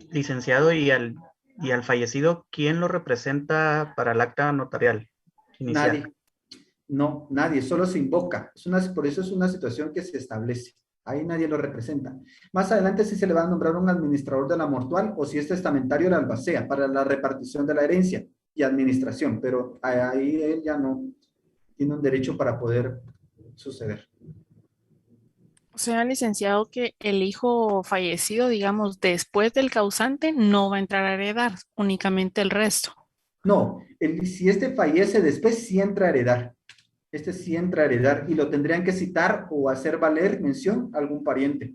Licenciado, y al fallecido, ¿quién lo representa para el acta notarial inicial? Nadie. No, nadie, solo se invoca. Por eso es una situación que se establece. Ahí nadie lo representa. Más adelante sí se le va a nombrar un administrador de la mortual o si es testamentario el albacea para la repartición de la herencia y administración, pero ahí él ya no tiene un derecho para poder suceder. O sea, licenciado, que el hijo fallecido, digamos, después del causante, no va a entrar a heredar, únicamente el resto. No, si este fallece después, sí entra a heredar. Sí entra a heredar y lo tendrían que citar o hacer valer mención a algún pariente.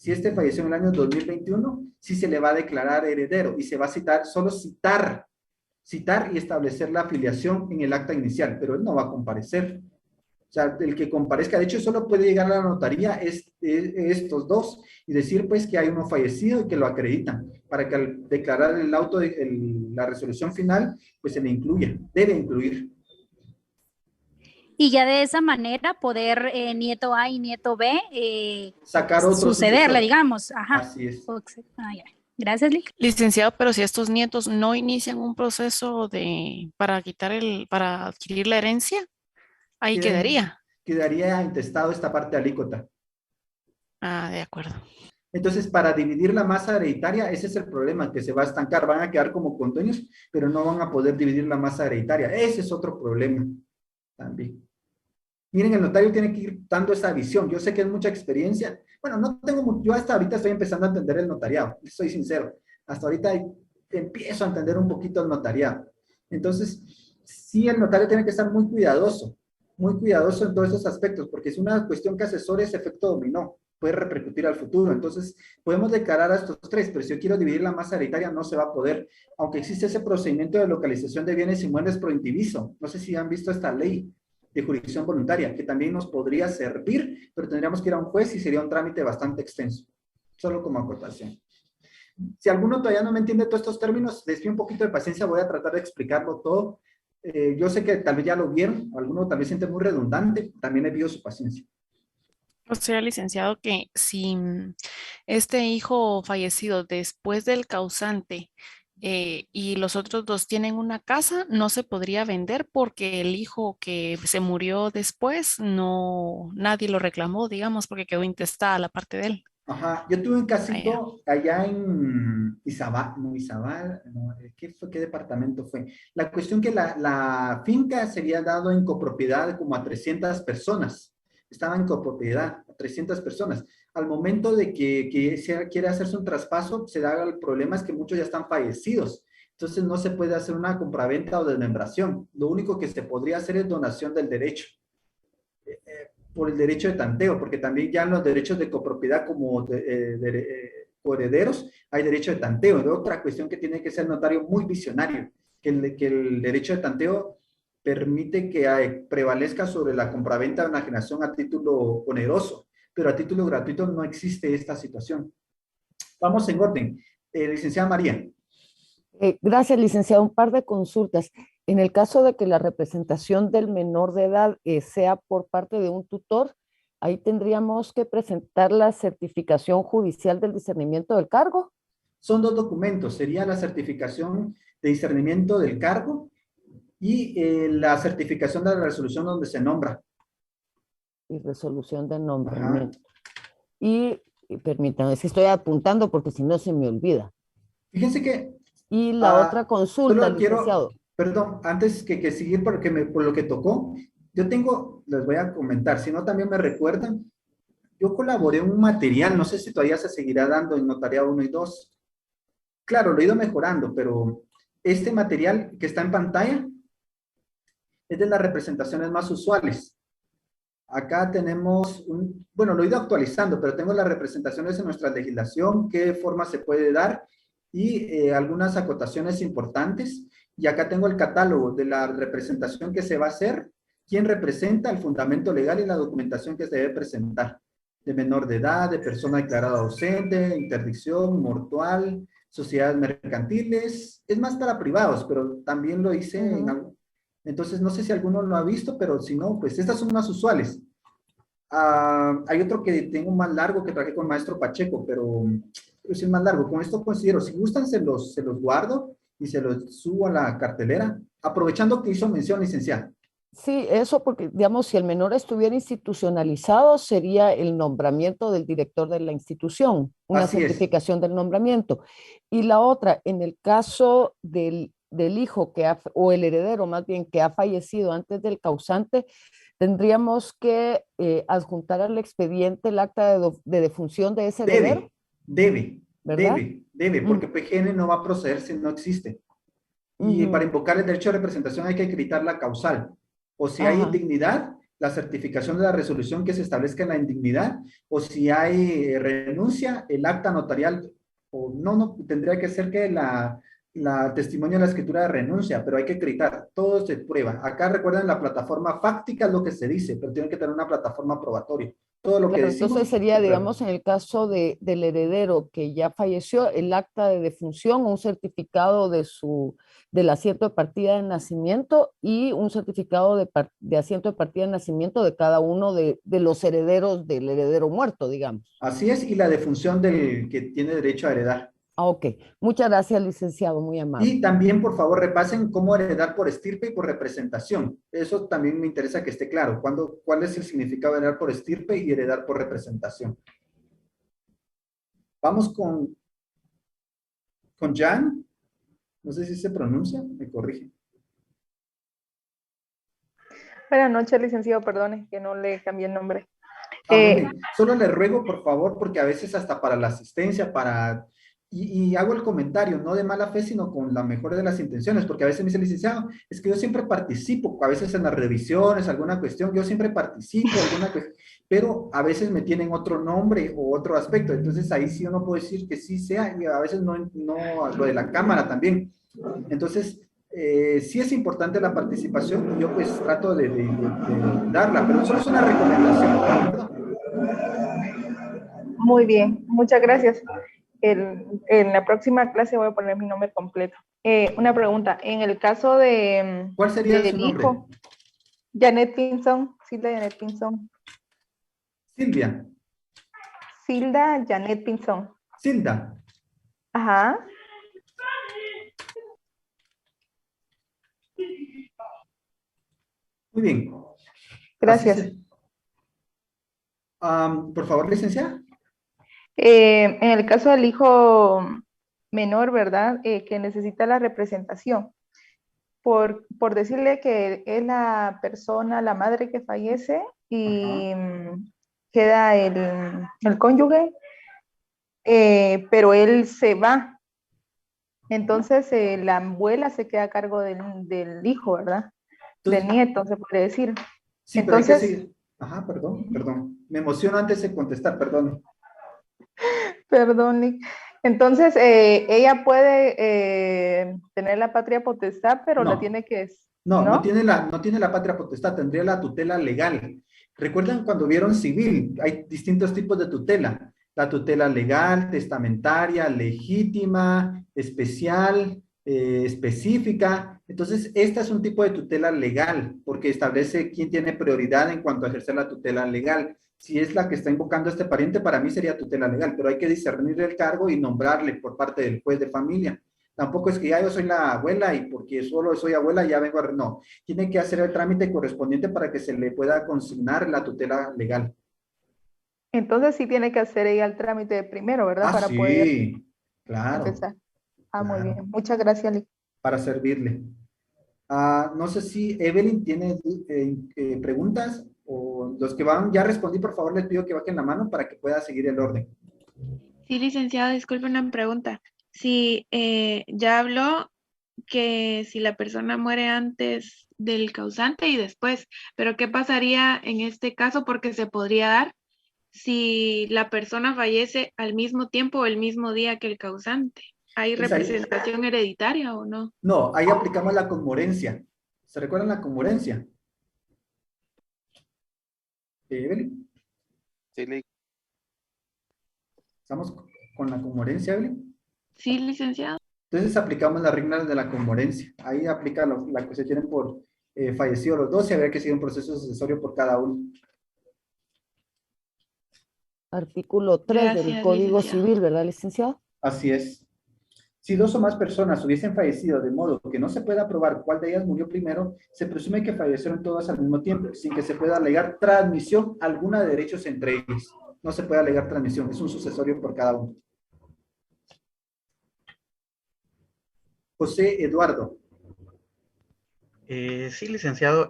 Si este falleció en el año 2021, sí se le va a declarar heredero y se va a citar, solo citar y establecer la afiliación en el acta inicial, pero él no va a comparecer. O sea, el que comparezca, de hecho, solo puede llegar a la notaría estos dos y decir, pues, que hay uno fallecido y que lo acreditan, para que al declarar el auto, la resolución final, pues se le incluya, debe incluir. Y ya de esa manera poder nieto A y nieto B sacar otro sucederle, sucesor. digamos. Ajá. Así es. Ya. Gracias, Lick. Licenciado, pero si estos nietos no inician un proceso para adquirir la herencia, ahí quedaría. Quedaría intestado esta parte alícuota. Ah, de acuerdo. Entonces, para dividir la masa hereditaria, ese es el problema, que se va a estancar, van a quedar como condueños, pero no van a poder dividir la masa hereditaria. Ese es otro problema también. Miren, el notario tiene que ir dando esa visión. Yo sé que es mucha experiencia. Bueno, no tengo, yo hasta ahorita estoy empezando a entender el notariado, soy sincero. Hasta ahorita empiezo a entender un poquito el notariado. Entonces, sí, el notario tiene que estar muy cuidadoso en todos esos aspectos, porque es una cuestión que asesore ese efecto dominó, puede repercutir al futuro. Entonces, podemos declarar a estos tres, pero si yo quiero dividir la masa hereditaria no se va a poder, aunque existe ese procedimiento de localización de bienes inmuebles pro indiviso. No sé si han visto esta ley de jurisdicción voluntaria, que también nos podría servir, pero tendríamos que ir a un juez y sería un trámite bastante extenso, solo como acotación. Si alguno todavía no me entiende todos estos términos, les pido un poquito de paciencia, voy a tratar de explicarlo todo. Yo sé que tal vez ya lo vieron, alguno tal vez siente muy redundante, también le pido su paciencia. O sea, licenciado, que si este hijo fallecido después del causante y los otros dos tienen una casa, no se podría vender porque el hijo que se murió después, nadie lo reclamó, digamos, porque quedó intestada la parte de él. Ajá, yo tuve un casito allá en Izabal, ¿qué departamento fue? La cuestión que la finca se había dado en copropiedad como a 300 personas, estaba en copropiedad a 300 personas. Al momento de que quiere hacerse un traspaso, se da el problema es que muchos ya están fallecidos, entonces no se puede hacer una compraventa o desmembración. Lo único que se podría hacer es donación del derecho. Por el derecho de tanteo, porque también ya en los derechos de copropiedad como coherederos hay derecho de tanteo. Es otra cuestión que tiene que ser notario muy visionario, que el derecho de tanteo permite que prevalezca sobre la compraventa de una enajenación a título oneroso, pero a título gratuito no existe esta situación. Vamos en orden. Licenciada María. Gracias, licenciado. Un par de consultas. En el caso de que la representación del menor de edad sea por parte de un tutor, ahí tendríamos que presentar la certificación judicial del discernimiento del cargo. Son dos documentos, sería la certificación de discernimiento del cargo y la certificación de la resolución donde se nombra. Y resolución de nombramiento. Y permítanme, si estoy apuntando porque si no se me olvida. Fíjense que... Y la otra consulta, licenciado. Perdón, antes que seguir por lo que tocó, yo tengo, les voy a comentar, si no también me recuerdan, yo colaboré en un material, no sé si todavía se seguirá dando en Notariado 1 y 2. Claro, lo he ido mejorando, pero este material que está en pantalla es de las representaciones más usuales. Acá tenemos, bueno, lo he ido actualizando, pero tengo las representaciones en nuestra legislación, qué forma se puede dar y algunas acotaciones importantes. Y acá tengo el catálogo de la representación que se va a hacer, quién representa, el fundamento legal y la documentación que se debe presentar. De menor de edad, de persona declarada ausente, interdicción, mortual, sociedades mercantiles. Es más para privados, pero también lo hice en algo. Entonces, no sé si alguno lo ha visto, pero si no, pues estas son más usuales. Hay otro que tengo más largo que traje con maestro Pacheco, pero es más largo. Con esto considero, si gustan, se los guardo y se los subo a la cartelera, aprovechando que hizo mención, licenciada. Sí, eso porque, digamos, si el menor estuviera institucionalizado, sería el nombramiento del director de la institución, una certificación del nombramiento. Y la otra, en el caso del hijo o el heredero más bien que ha fallecido antes del causante, tendríamos que adjuntar al expediente el acta de defunción de ese heredero. Debe, porque PGN no va a proceder si no existe. Y para invocar el derecho de representación hay que acreditar la causal. O si hay indignidad, la certificación de la resolución que se establezca en la indignidad, o si hay renuncia, el acta notarial, o no, tendría que ser que la testimonio de la escritura de renuncia, pero hay que acreditar, todo se prueba. Acá recuerden la plataforma fáctica es lo que se dice, pero tienen que tener una plataforma probatoria. Todo lo que Claro, decimos. entonces sería, digamos, en el caso del heredero que ya falleció, el acta de defunción, un certificado del asiento de partida de nacimiento y un certificado de asiento de partida de nacimiento de cada uno de los herederos del heredero muerto, digamos. Así es, y la defunción del que tiene derecho a heredar. Ok, muchas gracias, licenciado, muy amable. Y también, por favor, repasen cómo heredar por estirpe y por representación. Eso también me interesa que esté claro. ¿Cuál es el significado de heredar por estirpe y heredar por representación? Vamos con Jan. No sé si se pronuncia, me corrige. Buenas noches, licenciado, perdone que no le cambié el nombre. Muy bien. Solo le ruego, por favor, porque a veces hasta para la asistencia, y hago el comentario, no de mala fe, sino con la mejor de las intenciones, porque a veces me dice el licenciado, es que yo siempre participo, a veces en las revisiones, alguna cuestión, yo siempre participo, pero a veces me tienen otro nombre o otro aspecto, entonces ahí sí uno puede decir que sí sea, y a veces no lo de la cámara también. Entonces, sí es importante la participación, y yo pues trato de darla, pero solo es una recomendación, ¿de acuerdo? Muy bien, muchas gracias. En la próxima clase voy a poner mi nombre completo. Una pregunta, en el caso de... ¿Cuál sería su nombre? Hijo, Janet Pinzón, Silda Janet Pinzón. Silvia. Silda Janet Pinzón. Silda. Ajá. Muy bien. Gracias. Por favor, licenciada. En el caso del hijo menor, ¿verdad? Que necesita la representación. Por decirle que es la persona, la madre que fallece y queda el cónyuge, pero él se va. Entonces la abuela se queda a cargo del hijo, ¿verdad? Del nieto, se puede decir. Sí, entonces, pero hay que seguir. Ajá, perdón. Me emociono antes de contestar, perdón. Perdón, Nick. Entonces, ella puede tener la patria potestad, pero la tiene que... No tiene la patria potestad, tendría la tutela legal. ¿Recuerdan cuando vieron civil? Hay distintos tipos de tutela. La tutela legal, testamentaria, legítima, especial, específica. Entonces, esta es un tipo de tutela legal, porque establece quién tiene prioridad en cuanto a ejercer la tutela legal. Si es la que está invocando a este pariente, para mí sería tutela legal, pero hay que discernir el cargo y nombrarle por parte del juez de familia. Tampoco es que ya yo soy la abuela y porque solo soy abuela ya vengo a... No, tiene que hacer el trámite correspondiente para que se le pueda consignar la tutela legal. Entonces sí tiene que hacer ella el trámite primero, ¿verdad? Para sí, poder claro. empezar. Claro. Muy bien. Muchas gracias, Lick. Para servirle. No sé si Evelyn tiene preguntas o los que van, ya respondí, por favor, les pido que bajen la mano para que pueda seguir el orden. Sí, licenciado, disculpe una pregunta. Si ya habló que si la persona muere antes del causante y después, pero ¿qué pasaría en este caso? Porque se podría dar si la persona fallece al mismo tiempo o el mismo día que el causante. ¿Hay representación hereditaria o no? No, ahí aplicamos la conmorencia. ¿Se recuerdan la conmorencia? Evelyn. Sí, ¿Estamos con la conmorencia, Evelyn? Sí, licenciado. Entonces aplicamos las reglas de la conmorencia. Ahí aplica la que se tienen por fallecido los dos y habría que seguir un proceso sucesorio por cada uno. Artículo 3 del Código Civil, ¿verdad, licenciado? Así es. Si dos o más personas hubiesen fallecido de modo que no se pueda probar cuál de ellas murió primero, se presume que fallecieron todas al mismo tiempo, sin que se pueda alegar transmisión alguna de derechos entre ellos. No se puede alegar transmisión, es un sucesorio por cada uno. José Eduardo. Sí, licenciado,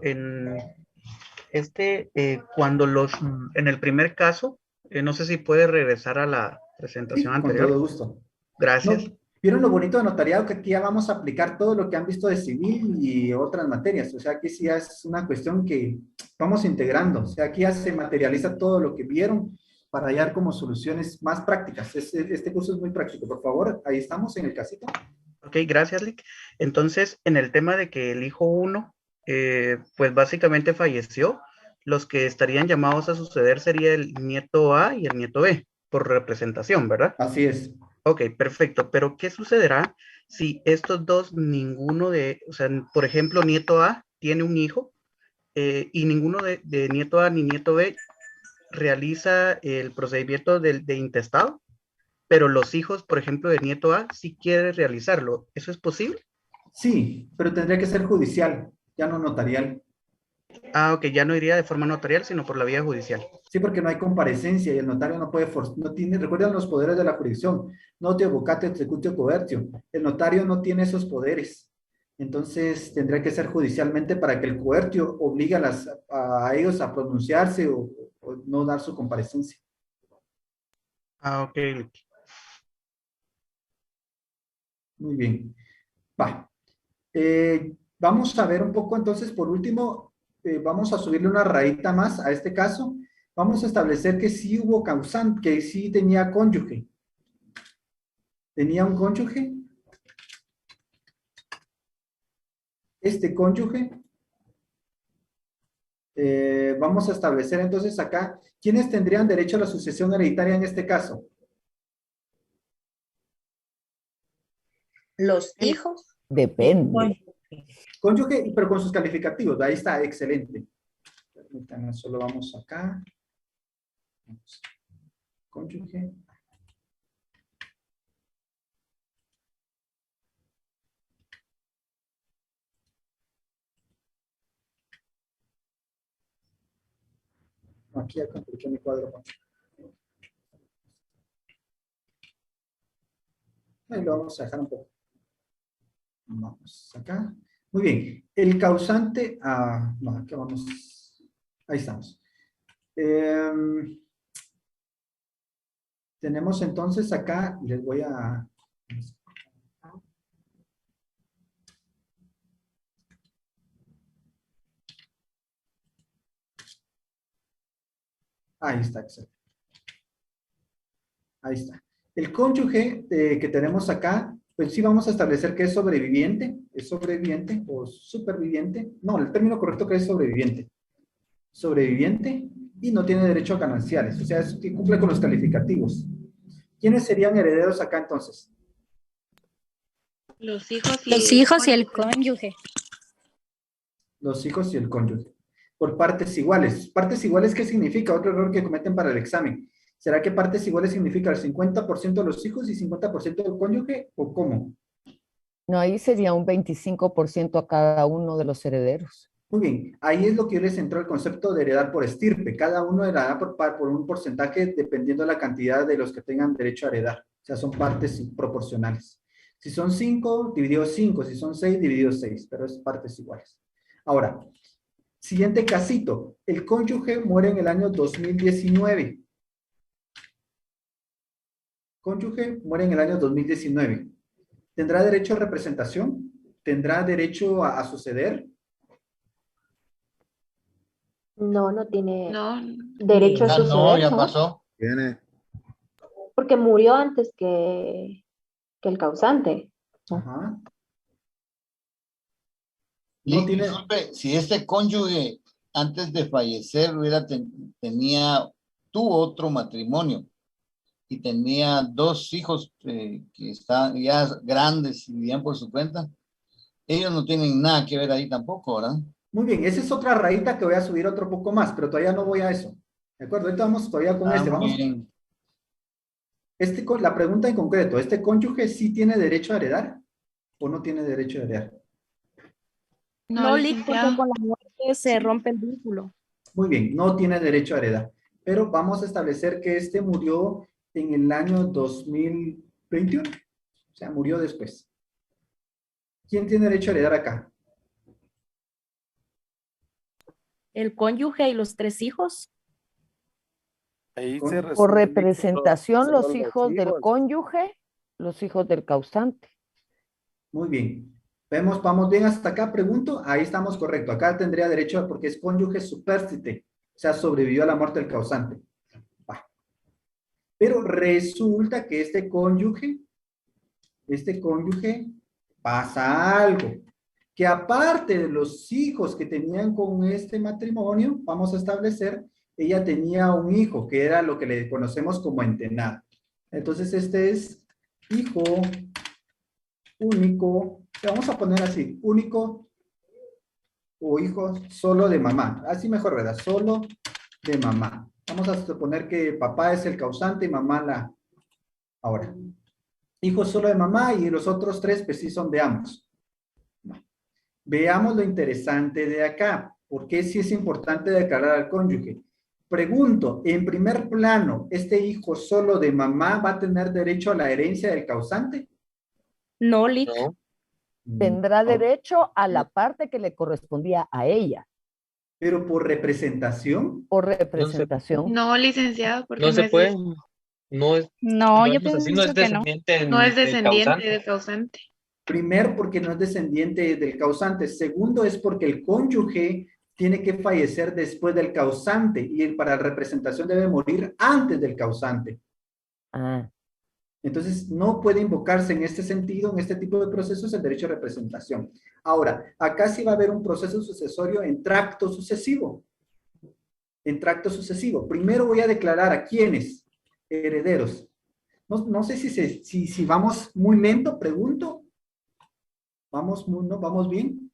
cuando en el primer caso, no sé si puede regresar a la presentación anterior. Con todo gusto. Gracias. ¿Vieron lo bonito de notariado? Que aquí ya vamos a aplicar todo lo que han visto de civil y otras materias. O sea, aquí sí ya es una cuestión que vamos integrando. O sea, aquí ya se materializa todo lo que vieron para hallar como soluciones más prácticas. Este curso es muy práctico. Por favor, ahí estamos en el casito. Ok, gracias, Lick. Entonces, en el tema de que el hijo 1, pues básicamente falleció, los que estarían llamados a suceder sería el nieto A y el nieto B, por representación, ¿verdad? Así es. Ok, perfecto. Pero, ¿qué sucederá si estos dos, ninguno de, o sea, por ejemplo, nieto A tiene un hijo y ninguno de nieto A ni nieto B realiza el procedimiento de intestado, pero los hijos, por ejemplo, de nieto A sí quieren realizarlo? ¿Eso es posible? Sí, pero tendría que ser judicial, ya no notarial. Ah, ok, ya no iría de forma notarial, sino por la vía judicial. Sí, porque no hay comparecencia y el notario no puede, no tiene, recuerdan los poderes de la jurisdicción, notio, vocatio, executio, coertio. El notario no tiene esos poderes. Entonces tendría que ser judicialmente para que el coertio obligue a ellos a pronunciarse o no dar su comparecencia. Ah, ok. Muy bien. Va. Vamos a ver un poco entonces, por último, vamos a subirle una rayita más a este caso. Vamos a establecer que sí hubo causante, que sí tenía cónyuge. Tenía un cónyuge. Este cónyuge. Vamos a establecer entonces acá, ¿quiénes tendrían derecho a la sucesión hereditaria en este caso? Los hijos. Depende. Cónyuge, pero con sus calificativos. Ahí está, excelente. Permítanme, solo vamos acá. Cónyuge. Aquí ya compliqué mi cuadro. Ahí lo vamos a dejar un poco. Vamos acá. Muy bien. El causante, no, aquí vamos. Ahí estamos. Tenemos entonces acá, les voy a... Ahí está, excelente. Ahí está. El cónyuge que tenemos acá, pues sí vamos a establecer que es sobreviviente o superviviente. No, el término correcto que es sobreviviente. Sobreviviente y no tiene derecho a gananciales, o sea, es que cumple con los calificativos. ¿Quiénes serían herederos acá entonces? Los hijos y el cónyuge. Los hijos y el cónyuge. Por partes iguales. Partes iguales, ¿qué significa? Otro error que cometen para el examen. ¿Será que partes iguales significa el 50% de los hijos y 50% del cónyuge? ¿O cómo? No, ahí sería un 25% a cada uno de los herederos. Muy bien, ahí es lo que yo les entró el concepto de heredar por estirpe. Cada uno heredará por un porcentaje dependiendo de la cantidad de los que tengan derecho a heredar. O sea, son partes proporcionales. Si son 5, dividido 5. Si son 6, dividido 6. Pero es partes iguales. Ahora, siguiente casito. El cónyuge muere en el año 2019. Cónyuge muere en el año 2019. ¿Tendrá derecho a representación? ¿Tendrá derecho a suceder? No, no tiene No. derecho a Ya suceder, no, ya ¿no? pasó. Tiene. Porque murió antes que el causante. Ajá. No tiene... Disculpe, si este cónyuge antes de fallecer tuvo otro matrimonio y tenía 2 hijos que están ya grandes y vivían por su cuenta, ellos no tienen nada que ver ahí tampoco, ¿verdad? Muy bien, esa es otra rayita que voy a subir otro poco más, pero todavía no voy a eso. ¿De acuerdo? Ahorita vamos todavía con este. Vamos. Bien. La pregunta en concreto, ¿este cónyuge sí tiene derecho a heredar o no tiene derecho a heredar? No, Lick, porque con la muerte se rompe el vínculo. Muy bien, no tiene derecho a heredar. Pero vamos a establecer que este murió en el año 2021. O sea, murió después. ¿Quién tiene derecho a heredar acá? El cónyuge y los 3 hijos. Ahí Por representación, los hijos del cónyuge Los hijos del causante. Muy bien. Vamos bien hasta acá, pregunto. Ahí estamos correcto. Acá tendría derecho porque es cónyuge superstite. O sea, sobrevivió a la muerte del causante. Va. Pero resulta que este cónyuge pasa algo. Que aparte de los hijos que tenían con este matrimonio, vamos a establecer, ella tenía un hijo que era lo que le conocemos como entenado. Entonces, este es hijo único, vamos a poner así, único o hijo solo de mamá. Así mejor, ¿verdad? Solo de mamá. Vamos a suponer que papá es el causante y mamá la... Ahora, hijo solo de mamá y los otros tres pues sí son de ambos. Veamos lo interesante de acá. ¿Por qué sí es importante declarar al cónyuge? Pregunto, en primer plano, ¿este hijo solo de mamá va a tener derecho a la herencia del causante? No, Lick. No. Tendrá derecho a la parte que le correspondía a ella. ¿Pero por representación? Por representación. No, licenciado, porque No se es puede. No es, No, si yo vemos así, no es pienso que no. descendiente no es del descendiente causante. del causante. Primero, porque no es descendiente del causante. Segundo, es porque el cónyuge tiene que fallecer después del causante y para la representación debe morir antes del causante. Ah, Entonces, no puede invocarse en este sentido, en este tipo de procesos, el derecho de representación. Ahora, acá sí va a haber un proceso sucesorio en tracto sucesivo. En tracto sucesivo. Primero voy a declarar a quiénes, herederos. No sé si vamos muy lento, pregunto. ¿Vamos bien?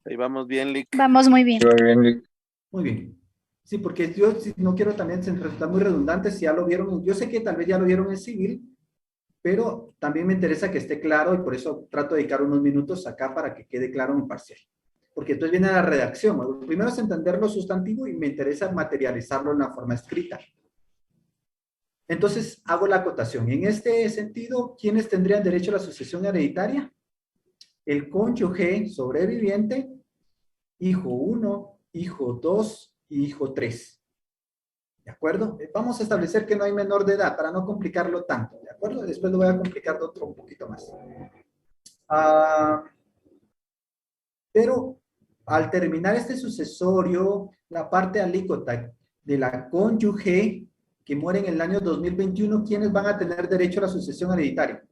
Ahí vamos bien, Lick. Vamos muy bien. Muy bien. Sí, porque yo no quiero también resultar muy redundante si ya lo vieron. Yo sé que tal vez ya lo vieron en civil, pero también me interesa que esté claro y por eso trato de dedicar unos minutos acá para que quede claro en parcial. Porque entonces viene la redacción. Lo primero es entender lo sustantivo y me interesa materializarlo en una forma escrita. Entonces, hago la acotación. En este sentido, ¿quiénes tendrían derecho a la sucesión hereditaria? El cónyuge sobreviviente, hijo 1, hijo 2 y hijo 3. ¿De acuerdo? Vamos a establecer que no hay menor de edad para no complicarlo tanto. ¿De acuerdo? Después lo voy a complicar de otro un poquito más. Pero al terminar este sucesorio, la parte alícuota de la cónyuge que muere en el año 2021, ¿quiénes van a tener derecho a la sucesión hereditaria?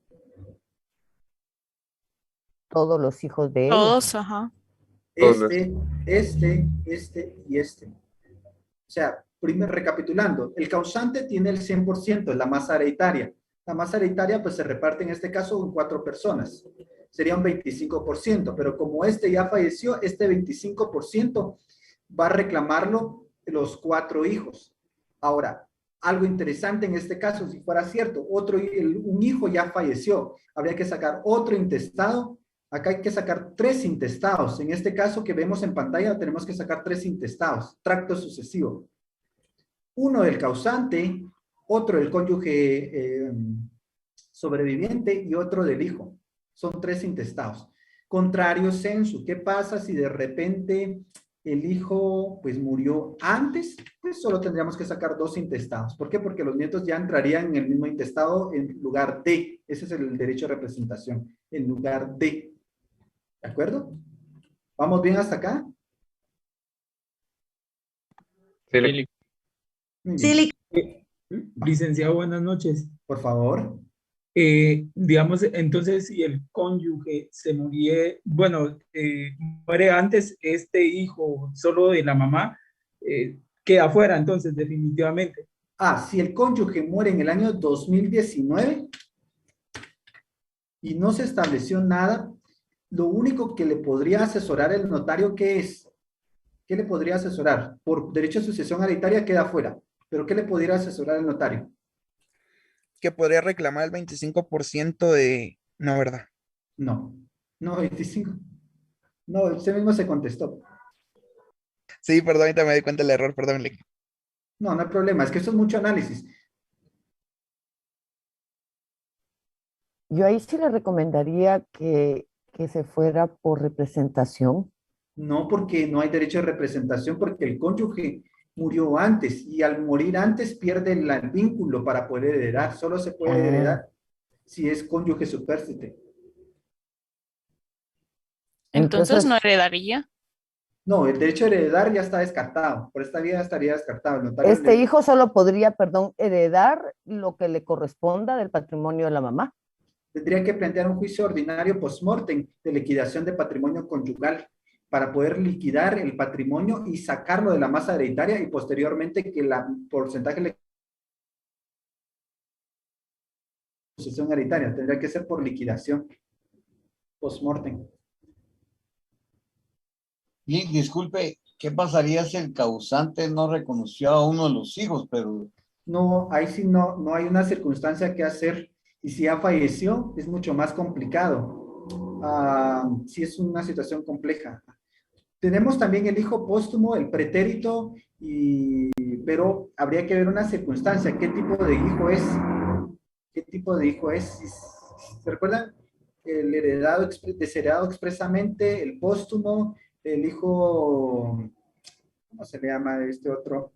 todos los hijos de ella. Todos, ajá. Este y este. O sea, primero recapitulando, el causante tiene el 100%, es la masa hereditaria. La masa hereditaria pues se reparte en este caso en 4 personas. Sería un 25%, pero como este ya falleció, este 25% va a reclamarlo los 4 hijos. Ahora, algo interesante en este caso, si fuera cierto, un hijo ya falleció, habría que sacar otro intestado. Acá hay que sacar 3 intestados. En este caso que vemos en pantalla tenemos que sacar 3 intestados, tracto sucesivo. Uno del causante, otro del cónyuge sobreviviente y otro del hijo. Son 3 intestados. Contrario sensu, ¿qué pasa si de repente el hijo pues murió antes? Pues solo tendríamos que sacar 2 intestados. ¿Por qué? Porque los nietos ya entrarían en el mismo intestado en lugar de. Ese es el derecho de representación, en lugar de. ¿De acuerdo? ¿Vamos bien hasta acá? Sí. Sí, Licenciado, buenas noches. Por favor. Digamos, entonces, si el cónyuge se muere antes, este hijo solo de la mamá, queda afuera, entonces, definitivamente. Si el cónyuge muere en el año 2019 y no se estableció nada, lo único que le podría asesorar el notario, ¿qué es? ¿Qué le podría asesorar? Por derecho a sucesión hereditaria queda afuera, pero ¿qué le podría asesorar el notario? Que podría reclamar el 25% de... No, ¿verdad? No, 25. No, usted mismo se contestó. Sí, perdón, ahorita me di cuenta del error, perdón. No hay problema, es que eso es mucho análisis. Yo ahí sí le recomendaría que se fuera por representación. No, porque no hay derecho de representación, porque el cónyuge murió antes y al morir antes pierde el vínculo para poder heredar. Solo se puede heredar si es cónyuge supérstite. Entonces no heredaría. No, el derecho a heredar ya está descartado. Por esta vía estaría descartado. El notario Este hijo solo podría, perdón, heredar lo que le corresponda del patrimonio de la mamá. Tendría que plantear un juicio ordinario post-mortem de liquidación de patrimonio conyugal para poder liquidar el patrimonio y sacarlo de la masa hereditaria y posteriormente que el porcentaje de sucesión hereditaria tendría que ser por liquidación post-mortem. Y disculpe, ¿qué pasaría si el causante no reconoció a uno de los hijos, pero... No, ahí sí no hay una circunstancia que hacer. Y si ya falleció, es mucho más complicado. Sí es una situación compleja. Tenemos también el hijo póstumo, el pretérito, pero habría que ver una circunstancia. ¿Qué tipo de hijo es? ¿Qué tipo de hijo es? ¿Se recuerdan? El heredado, desheredado expresamente, el póstumo, el hijo, ¿cómo se le llama este otro?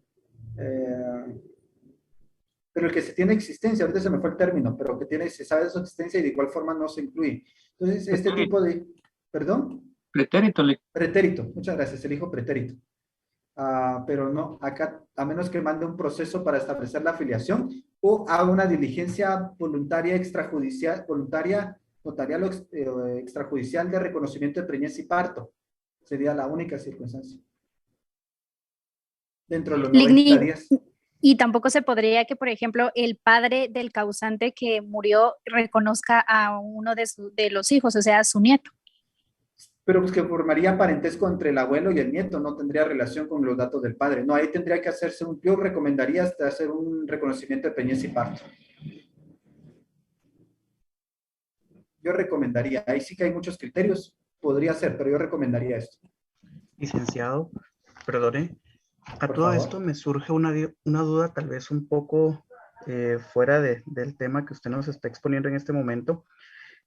Pero el que se tiene existencia, ahorita se me fue el término, pero que tiene, se sabe de su existencia y de igual forma no se incluye. Entonces, este tipo de, ¿perdón? Pretérito. Pretérito, muchas gracias, el hijo pretérito. Pero no, acá, a menos que mande un proceso para establecer la afiliación o haga una diligencia voluntaria extrajudicial, voluntaria, notarial o extrajudicial de reconocimiento de preñez y parto. Sería la única circunstancia. Dentro de los 90 días. Y tampoco se podría que, por ejemplo, el padre del causante que murió reconozca a uno de los hijos, o sea, a su nieto. Pero pues que formaría parentesco entre el abuelo y el nieto, no tendría relación con los datos del padre. No, ahí tendría que hacerse yo recomendaría hasta hacer un reconocimiento de preñez y parto. Yo recomendaría, ahí sí que hay muchos criterios, podría ser, pero yo recomendaría esto. Licenciado, perdone, a Por todo favor. esto me surge una duda tal vez un poco fuera del tema que usted nos está exponiendo en este momento.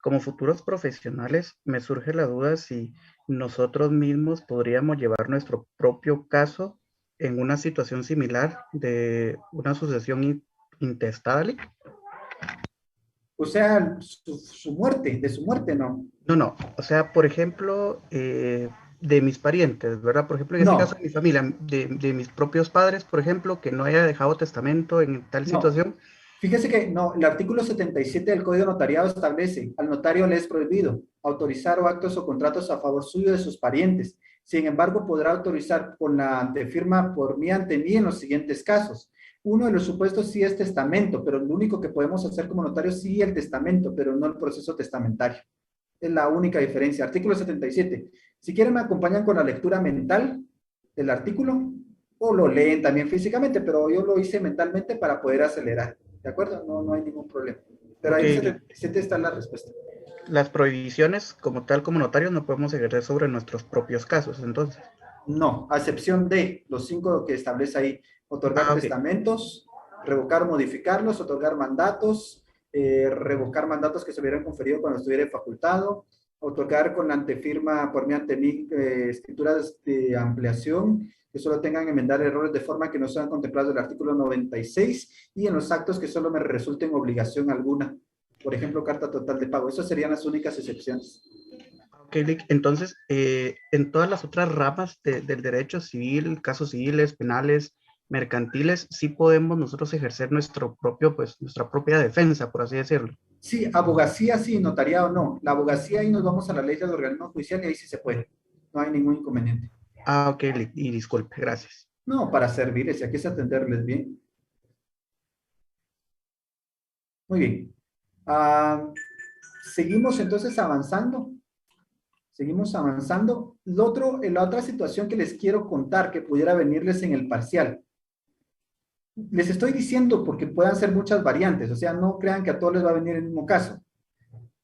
Como futuros profesionales, me surge la duda si nosotros mismos podríamos llevar nuestro propio caso en una situación similar de una sucesión intestada. O sea, su muerte, de su muerte, no. No, o sea, por ejemplo, de mis parientes, ¿verdad? Por ejemplo, en este caso de mi familia, de mis propios padres, por ejemplo, que no haya dejado testamento en tal situación. Fíjese que no, el artículo 77 del Código Notariado establece, al notario le es prohibido autorizar actos o contratos a favor suyo de sus parientes. Sin embargo, podrá autorizar con la antefirma por mí ante mí en los siguientes casos. Uno de los supuestos sí es testamento, pero lo único que podemos hacer como notario sí el testamento, pero no el proceso testamentario. Es la única diferencia. Artículo 77. Si quieren me acompañan con la lectura mental del artículo o lo leen también físicamente, pero yo lo hice mentalmente para poder acelerar. ¿De acuerdo? No hay ningún problema. Pero ahí en 77 está la respuesta. Las prohibiciones como tal, como notarios, no podemos ejercer sobre nuestros propios casos, entonces. No, a excepción de los 5 que establece ahí. Otorgar testamentos, revocar o modificarlos, otorgar mandatos, revocar mandatos que se hubieran conferido cuando estuviera facultado, otorgar con la antefirma por mí ante mí escrituras de ampliación que solo tengan que enmendar errores de forma que no sean contemplados del artículo 96 y en los actos que solo me resulten obligación alguna. Por ejemplo, carta total de pago. Esas serían las únicas excepciones. Ok, entonces, en todas las otras ramas del derecho civil, casos civiles, penales, mercantiles, sí podemos nosotros ejercer nuestro propio, pues, nuestra propia defensa, por así decirlo. Sí, abogacía sí, notariado no. La abogacía ahí nos vamos a la ley del organismo judicial y ahí sí se puede. No hay ningún inconveniente. Ok, y disculpe, gracias. No, para servirles, aquí es atenderles bien. Muy bien. Seguimos entonces avanzando. Seguimos avanzando. La otra situación que les quiero contar que pudiera venirles en el parcial. Les estoy diciendo porque puedan ser muchas variantes, o sea, no crean que a todos les va a venir el mismo caso.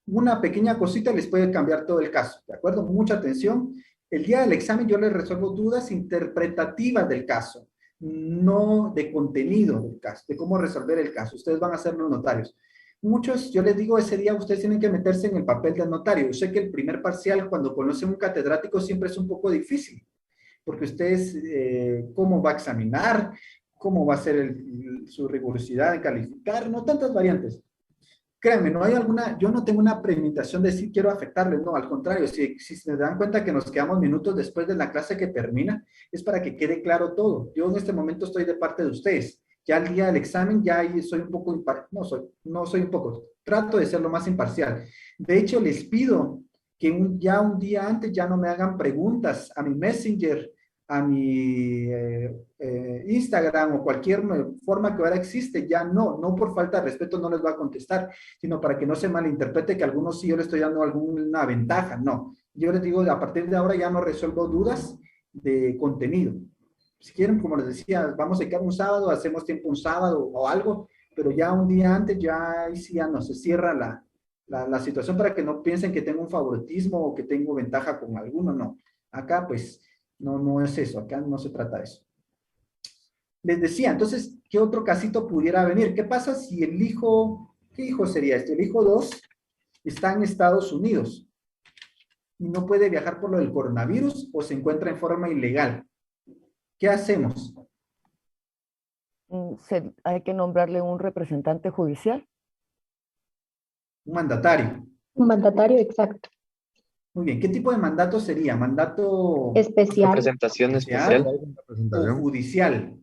Una pequeña cosita les puede cambiar todo el caso, ¿de acuerdo? Mucha atención. El día del examen yo les resuelvo dudas interpretativas del caso, no de contenido del caso, de cómo resolver el caso. Ustedes van a ser los notarios. Muchos, yo les digo, ese día ustedes tienen que meterse en el papel del notario. Yo sé que el primer parcial, cuando conocen un catedrático, siempre es un poco difícil, porque ustedes, ¿cómo va a examinar? ¿Cómo va a ser su rigurosidad en calificar? No tantas variantes. Créanme, no hay alguna, yo no tengo una premeditación de decir quiero afectarles, no, al contrario, si se dan cuenta que nos quedamos minutos después de la clase que termina, es para que quede claro todo. Yo en este momento estoy de parte de ustedes. Ya al día del examen ya ahí soy un poco imparcial, no soy un poco, trato de ser lo más imparcial. De hecho, les pido que ya un día antes ya no me hagan preguntas a mi Messenger, a mi Instagram o cualquier forma que ahora existe, ya no por falta de respeto no les voy a contestar, sino para que no se malinterprete que a algunos sí yo les estoy dando alguna ventaja, no. Yo les digo, a partir de ahora ya no resuelvo dudas de contenido. Si quieren, como les decía, vamos a quedar un sábado, hacemos tiempo un sábado o algo, pero ya un día antes ya ahí sí ya no se cierra la situación para que no piensen que tengo un favoritismo o que tengo ventaja con alguno, no. Acá pues no es eso, acá no se trata de eso. Les decía, entonces, ¿qué otro casito pudiera venir? ¿Qué pasa si el hijo, qué hijo sería este? El hijo 2 está en Estados Unidos y no puede viajar por lo del coronavirus o se encuentra en forma ilegal. ¿Qué hacemos? Hay que nombrarle un representante judicial. Un mandatario. Un mandatario, exacto. Muy bien, ¿qué tipo de mandato sería? ¿Mandato especial? Representación especial. ¿O judicial?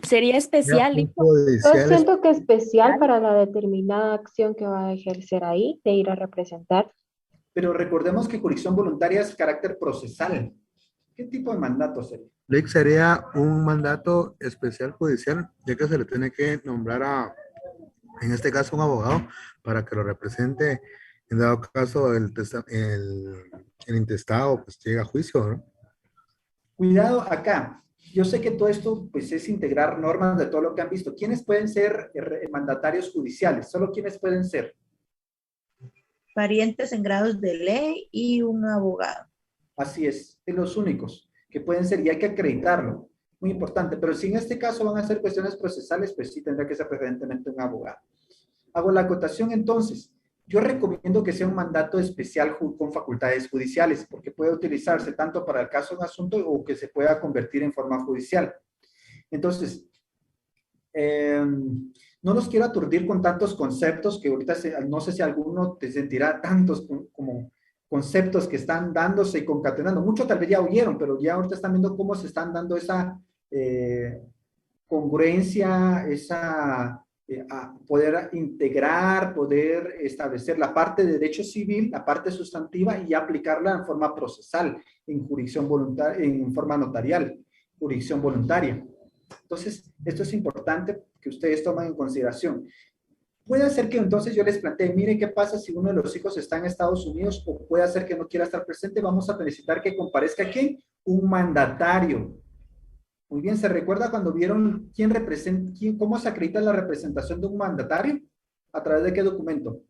Sería especial. Yo siento que especial para la determinada acción que va a ejercer ahí, de ir a representar. Pero recordemos que jurisdicción voluntaria es carácter procesal. ¿Qué tipo de mandato sería? Sería un mandato especial judicial, ya que se le tiene que nombrar en este caso, un abogado para que lo represente. En dado caso, el intestado pues llega a juicio, ¿no? Cuidado acá. Yo sé que todo esto pues es integrar normas de todo lo que han visto. ¿Quiénes pueden ser mandatarios judiciales? ¿Solo quiénes pueden ser? Parientes en grados de ley y un abogado. Así es los únicos que pueden ser y hay que acreditarlo. Muy importante, pero si en este caso van a ser cuestiones procesales, pues sí tendrá que ser preferentemente un abogado. Hago la acotación entonces. Yo recomiendo que sea un mandato especial con facultades judiciales, porque puede utilizarse tanto para el caso de un asunto o que se pueda convertir en forma judicial. Entonces, no los quiero aturdir con tantos conceptos que ahorita no sé si alguno te sentirá tantos como conceptos que están dándose y concatenando. Muchos tal vez ya oyeron, pero ya ahorita están viendo cómo se están dando esa congruencia, esa a poder integrar, poder establecer la parte de derecho civil, la parte sustantiva y aplicarla en forma procesal, en jurisdicción voluntaria, en forma notarial, jurisdicción voluntaria. Entonces, esto es importante que ustedes tomen en consideración. Puede ser que entonces yo les plantee, mire qué pasa si uno de los hijos está en Estados Unidos o puede ser que no quiera estar presente, vamos a necesitar que comparezca ¿quién? Un mandatario. Muy bien, ¿se recuerda cuando vieron quién representa, cómo se acredita la representación de un mandatario? ¿A través de qué documento?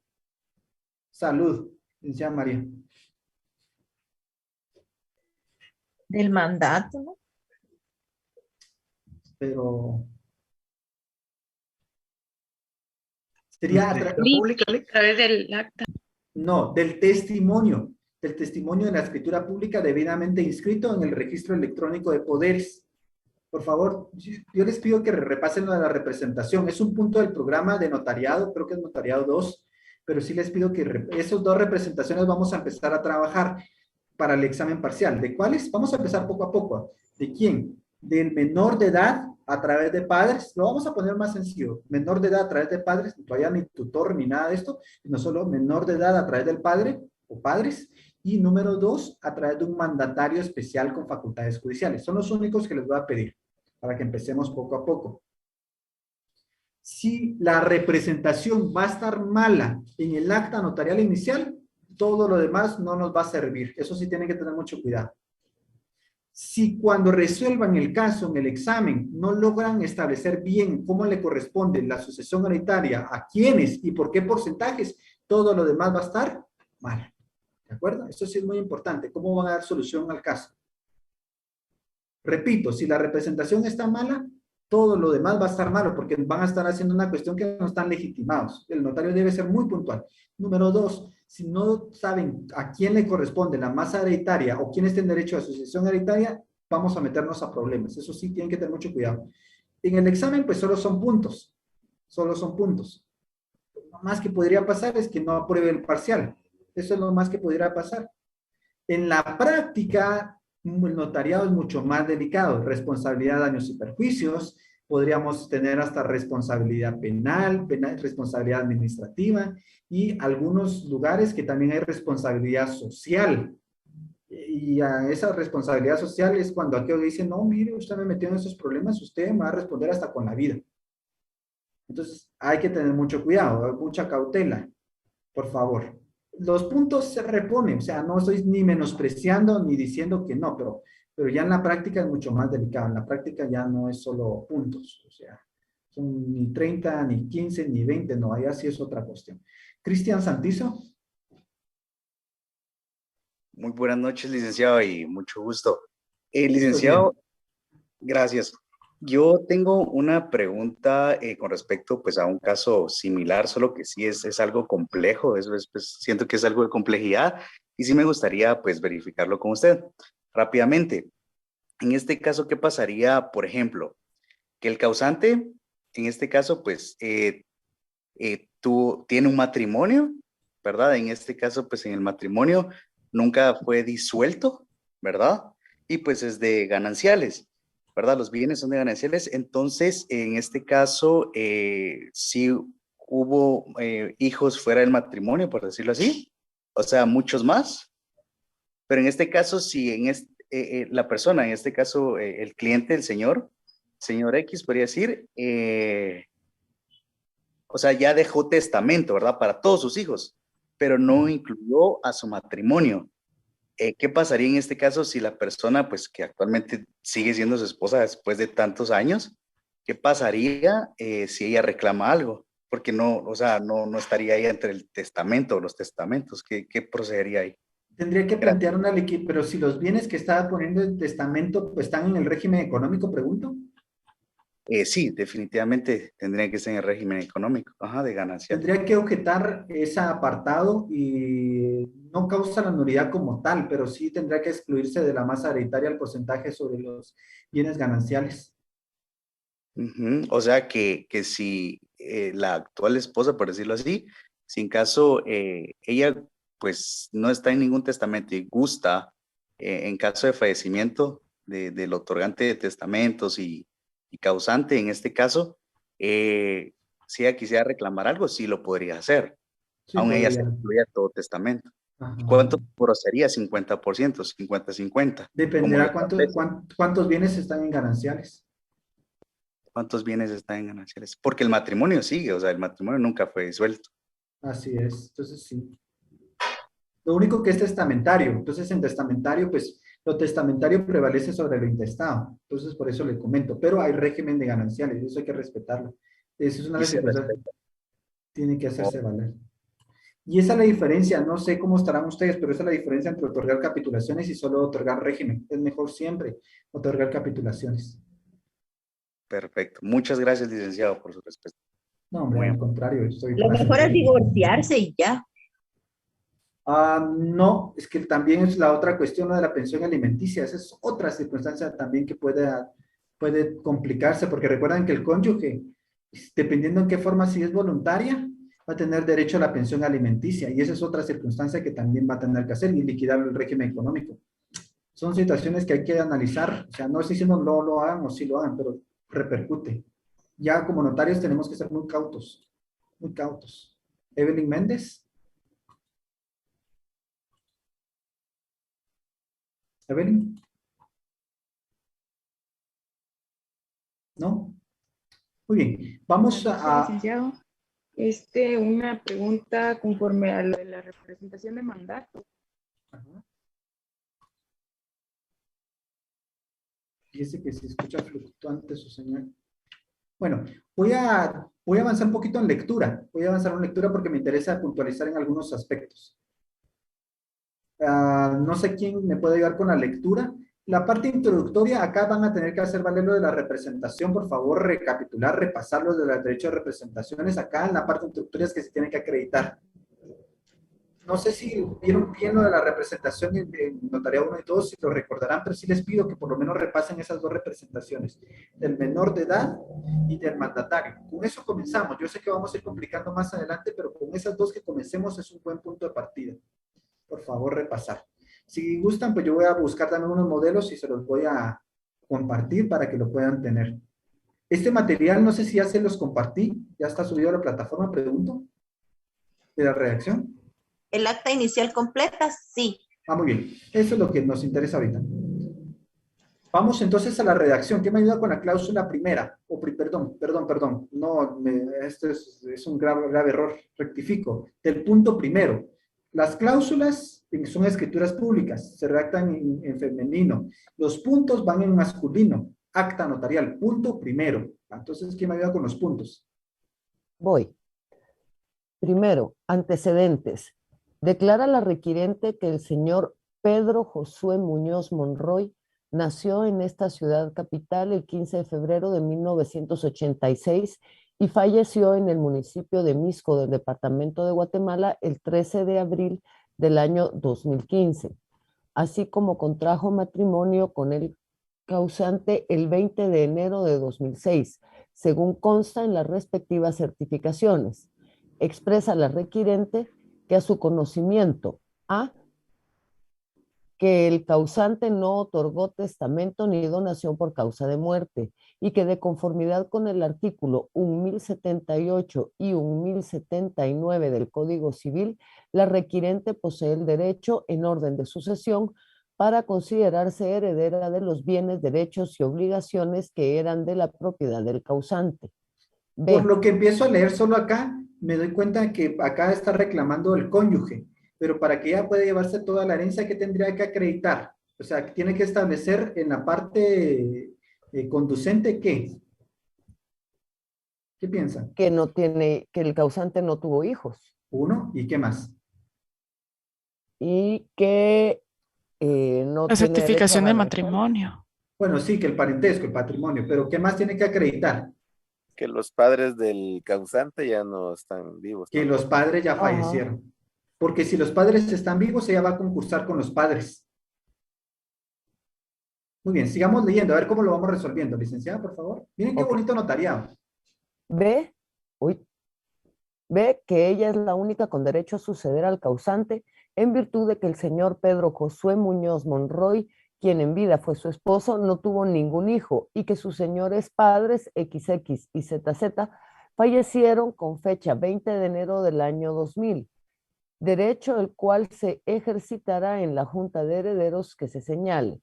Salud, licenciada María. Del mandato, ¿no? Pero... ¿Sería a través del acta? No, del testimonio de la escritura pública debidamente inscrito en el registro electrónico de poderes. Por favor, yo les pido que repasen lo de la representación. Es un punto del programa de notariado, creo que es notariado 2, pero sí les pido que esas dos representaciones vamos a empezar a trabajar para el examen parcial. ¿De cuáles? Vamos a empezar poco a poco. ¿De quién? Del menor de edad a través de padres. Lo vamos a poner más sencillo. Menor de edad a través de padres, todavía ni tutor ni nada de esto, no solo menor de edad a través del padre o padres. Y número 2, a través de un mandatario especial con facultades judiciales. Son los únicos que les voy a pedir para que empecemos poco a poco. Si la representación va a estar mala en el acta notarial inicial, todo lo demás no nos va a servir. Eso sí tienen que tener mucho cuidado. Si cuando resuelvan el caso en el examen no logran establecer bien cómo le corresponde la sucesión hereditaria, a quiénes y por qué porcentajes, todo lo demás va a estar mal. ¿De acuerdo? Eso sí es muy importante. ¿Cómo van a dar solución al caso? Repito, si la representación está mala, todo lo demás va a estar malo porque van a estar haciendo una cuestión que no están legitimados. El notario debe ser muy puntual. Número 2, si no saben a quién le corresponde la masa hereditaria o quiénes tienen derecho a sucesión hereditaria, vamos a meternos a problemas. Eso sí, tienen que tener mucho cuidado. En el examen, pues solo son puntos. Solo son puntos. Lo más que podría pasar es que no apruebe el parcial. Eso es lo más que podría pasar. En la práctica, el notariado es mucho más delicado. Responsabilidad, daños y perjuicios. Podríamos tener hasta responsabilidad penal, responsabilidad administrativa y algunos lugares que también hay responsabilidad social. Y a esa responsabilidad social es cuando aquellos dicen, no, mire, usted me metió en esos problemas, usted me va a responder hasta con la vida. Entonces, hay que tener mucho cuidado, mucha cautela, por favor. Los puntos se reponen, o sea, no estoy ni menospreciando ni diciendo que no, pero ya en la práctica es mucho más delicado. En la práctica ya no es solo puntos, o sea, son ni 30, ni 15, ni 20, no, allá sí es otra cuestión. Cristian Santizo. Muy buenas noches, licenciado, y mucho gusto. Licenciado, gracias. Yo tengo una pregunta con respecto pues, a un caso similar, solo que sí es algo complejo, pues, siento que es algo de complejidad y sí me gustaría pues, verificarlo con usted rápidamente. En este caso, ¿qué pasaría, por ejemplo? Que el causante, en este caso, pues, tiene un matrimonio, ¿verdad? En este caso, pues, en el matrimonio nunca fue disuelto, ¿verdad? Y pues es de gananciales, ¿verdad? Los bienes son de gananciales. Entonces, en este caso, sí hubo hijos fuera del matrimonio, por decirlo así. O sea, muchos más. Pero en este caso, si la persona, en este caso, el cliente, el señor X, podría decir, o sea, ya dejó testamento, ¿verdad? Para todos sus hijos, pero no incluyó a su matrimonio. ¿Qué pasaría en este caso si la persona, pues, que actualmente sigue siendo su esposa después de tantos años, qué pasaría si ella reclama algo? Porque no, o sea, no estaría ahí entre el testamento o los testamentos. ¿Qué procedería ahí? Tendría que plantear una liquidación, pero si los bienes que estaba poniendo el testamento pues, están en el régimen económico, pregunto. Sí, definitivamente tendría que estar en el régimen económico, de ganancia. Tendría que objetar ese apartado y no causa la nulidad como tal, pero sí tendría que excluirse de la masa hereditaria el porcentaje sobre los bienes gananciales. O sea que si la actual esposa, por decirlo así, si en caso ella pues no está en ningún testamento y gusta en caso de fallecimiento del otorgante de testamentos y causante en este caso, si ella quisiera reclamar algo, sí lo podría hacer, sí, aun ella se incluya todo testamento. ¿Y cuánto sería? 50%, 50-50. Dependerá cuántos bienes están en gananciales. ¿Cuántos bienes están en gananciales? Porque el matrimonio sigue, o sea, el matrimonio nunca fue disuelto. Así es, entonces sí. Lo único que es testamentario, entonces en testamentario, pues lo testamentario prevalece sobre lo intestado, entonces por eso le comento, pero hay régimen de gananciales, eso hay que respetarlo. Eso es una de las cosas que tiene que hacerse valer. Y esa es la diferencia, no sé cómo estarán ustedes, pero esa es la diferencia entre otorgar capitulaciones y solo otorgar régimen. Es mejor siempre otorgar capitulaciones. Perfecto. Muchas gracias, licenciado, por su respuesta. No, hombre, al contrario. Lo mejor es divorciarse y ya. No, es que también es la otra cuestión de la pensión alimenticia. Esa es otra circunstancia también que puede complicarse, porque recuerdan que el cónyuge, dependiendo en qué forma, si es voluntaria, va a tener derecho a la pensión alimenticia, y esa es otra circunstancia que también va a tener que hacer y liquidar el régimen económico. Son situaciones que hay que analizar, o sea, no estoy diciendo no lo hagan o sí lo hagan, pero repercute. Ya como notarios tenemos que ser muy cautos, muy cautos. Evelyn Méndez. Evelyn. ¿No? Muy bien, vamos a... Licenciado, una pregunta conforme a lo de la representación de mandato. Fíjese que se escucha fluctuante su señal. Bueno, voy a avanzar un poquito en lectura. Voy a avanzar en lectura porque me interesa puntualizar en algunos aspectos. No sé quién me puede ayudar con la lectura. La parte introductoria, acá van a tener que hacer valer lo de la representación. Por favor, recapitular, repasar los de los derechos de representaciones. Acá en la parte introductoria es que se tiene que acreditar. No sé si vieron bien lo de la representación en Notariado 1 y 2, si lo recordarán, pero sí les pido que por lo menos repasen esas dos representaciones, del menor de edad y del mandatario. Con eso comenzamos. Yo sé que vamos a ir complicando más adelante, pero con esas dos que comencemos es un buen punto de partida. Por favor, repasar. Si gustan, pues yo voy a buscar también unos modelos y se los voy a compartir para que lo puedan tener. Este material, no sé si ya se los compartí, ya está subido a la plataforma, pregunto, de la redacción. El acta inicial completa, sí. Ah, muy bien. Eso es lo que nos interesa ahorita. Vamos entonces a la redacción. ¿Qué me ayuda con la cláusula primera? Perdón. No, este es un grave error. Rectifico. Del punto primero. Las cláusulas son escrituras públicas. Se redactan en femenino. Los puntos van en masculino. Acta notarial. Punto primero. Entonces, ¿quién me ayuda con los puntos? Voy. Primero, antecedentes. Declara la requiriente que el señor Pedro Josué Muñoz Monroy nació en esta ciudad capital el 15 de febrero de 1986 y falleció en el municipio de Mixco del departamento de Guatemala el 13 de abril del año 2015, así como contrajo matrimonio con el causante el 20 de enero de 2006, según consta en las respectivas certificaciones. Expresa la requirente que a su conocimiento, a que el causante no otorgó testamento ni donación por causa de muerte y que de conformidad con el artículo 1078 y 1079 del Código Civil, la requirente posee el derecho en orden de sucesión para considerarse heredera de los bienes, derechos y obligaciones que eran de la propiedad del causante. B. Por lo que empiezo a leer solo acá, me doy cuenta que acá está reclamando el cónyuge, pero para que ella pueda llevarse toda la herencia, ¿qué tendría que acreditar? O sea, que tiene que establecer en la parte conducente, ¿qué? ¿Qué piensan? Que no tiene, que el causante no tuvo hijos. Uno, ¿y qué más? Y que no La tiene certificación de derecho a matrimonio. Bueno, sí, que el parentesco, el patrimonio, pero ¿qué más tiene que acreditar? Que los padres del causante ya no están vivos. Que los padres ya fallecieron. Porque si los padres están vivos, ella va a concursar con los padres. Muy bien, sigamos leyendo, a ver cómo lo vamos resolviendo. Licenciada, por favor. Miren qué bonito notariado. B, que ella es la única con derecho a suceder al causante en virtud de que el señor Pedro Josué Muñoz Monroy, quien en vida fue su esposo, no tuvo ningún hijo y que sus señores padres XX y ZZ fallecieron con fecha 20 de enero del año 2000, derecho el cual se ejercitará en la Junta de Herederos que se señale.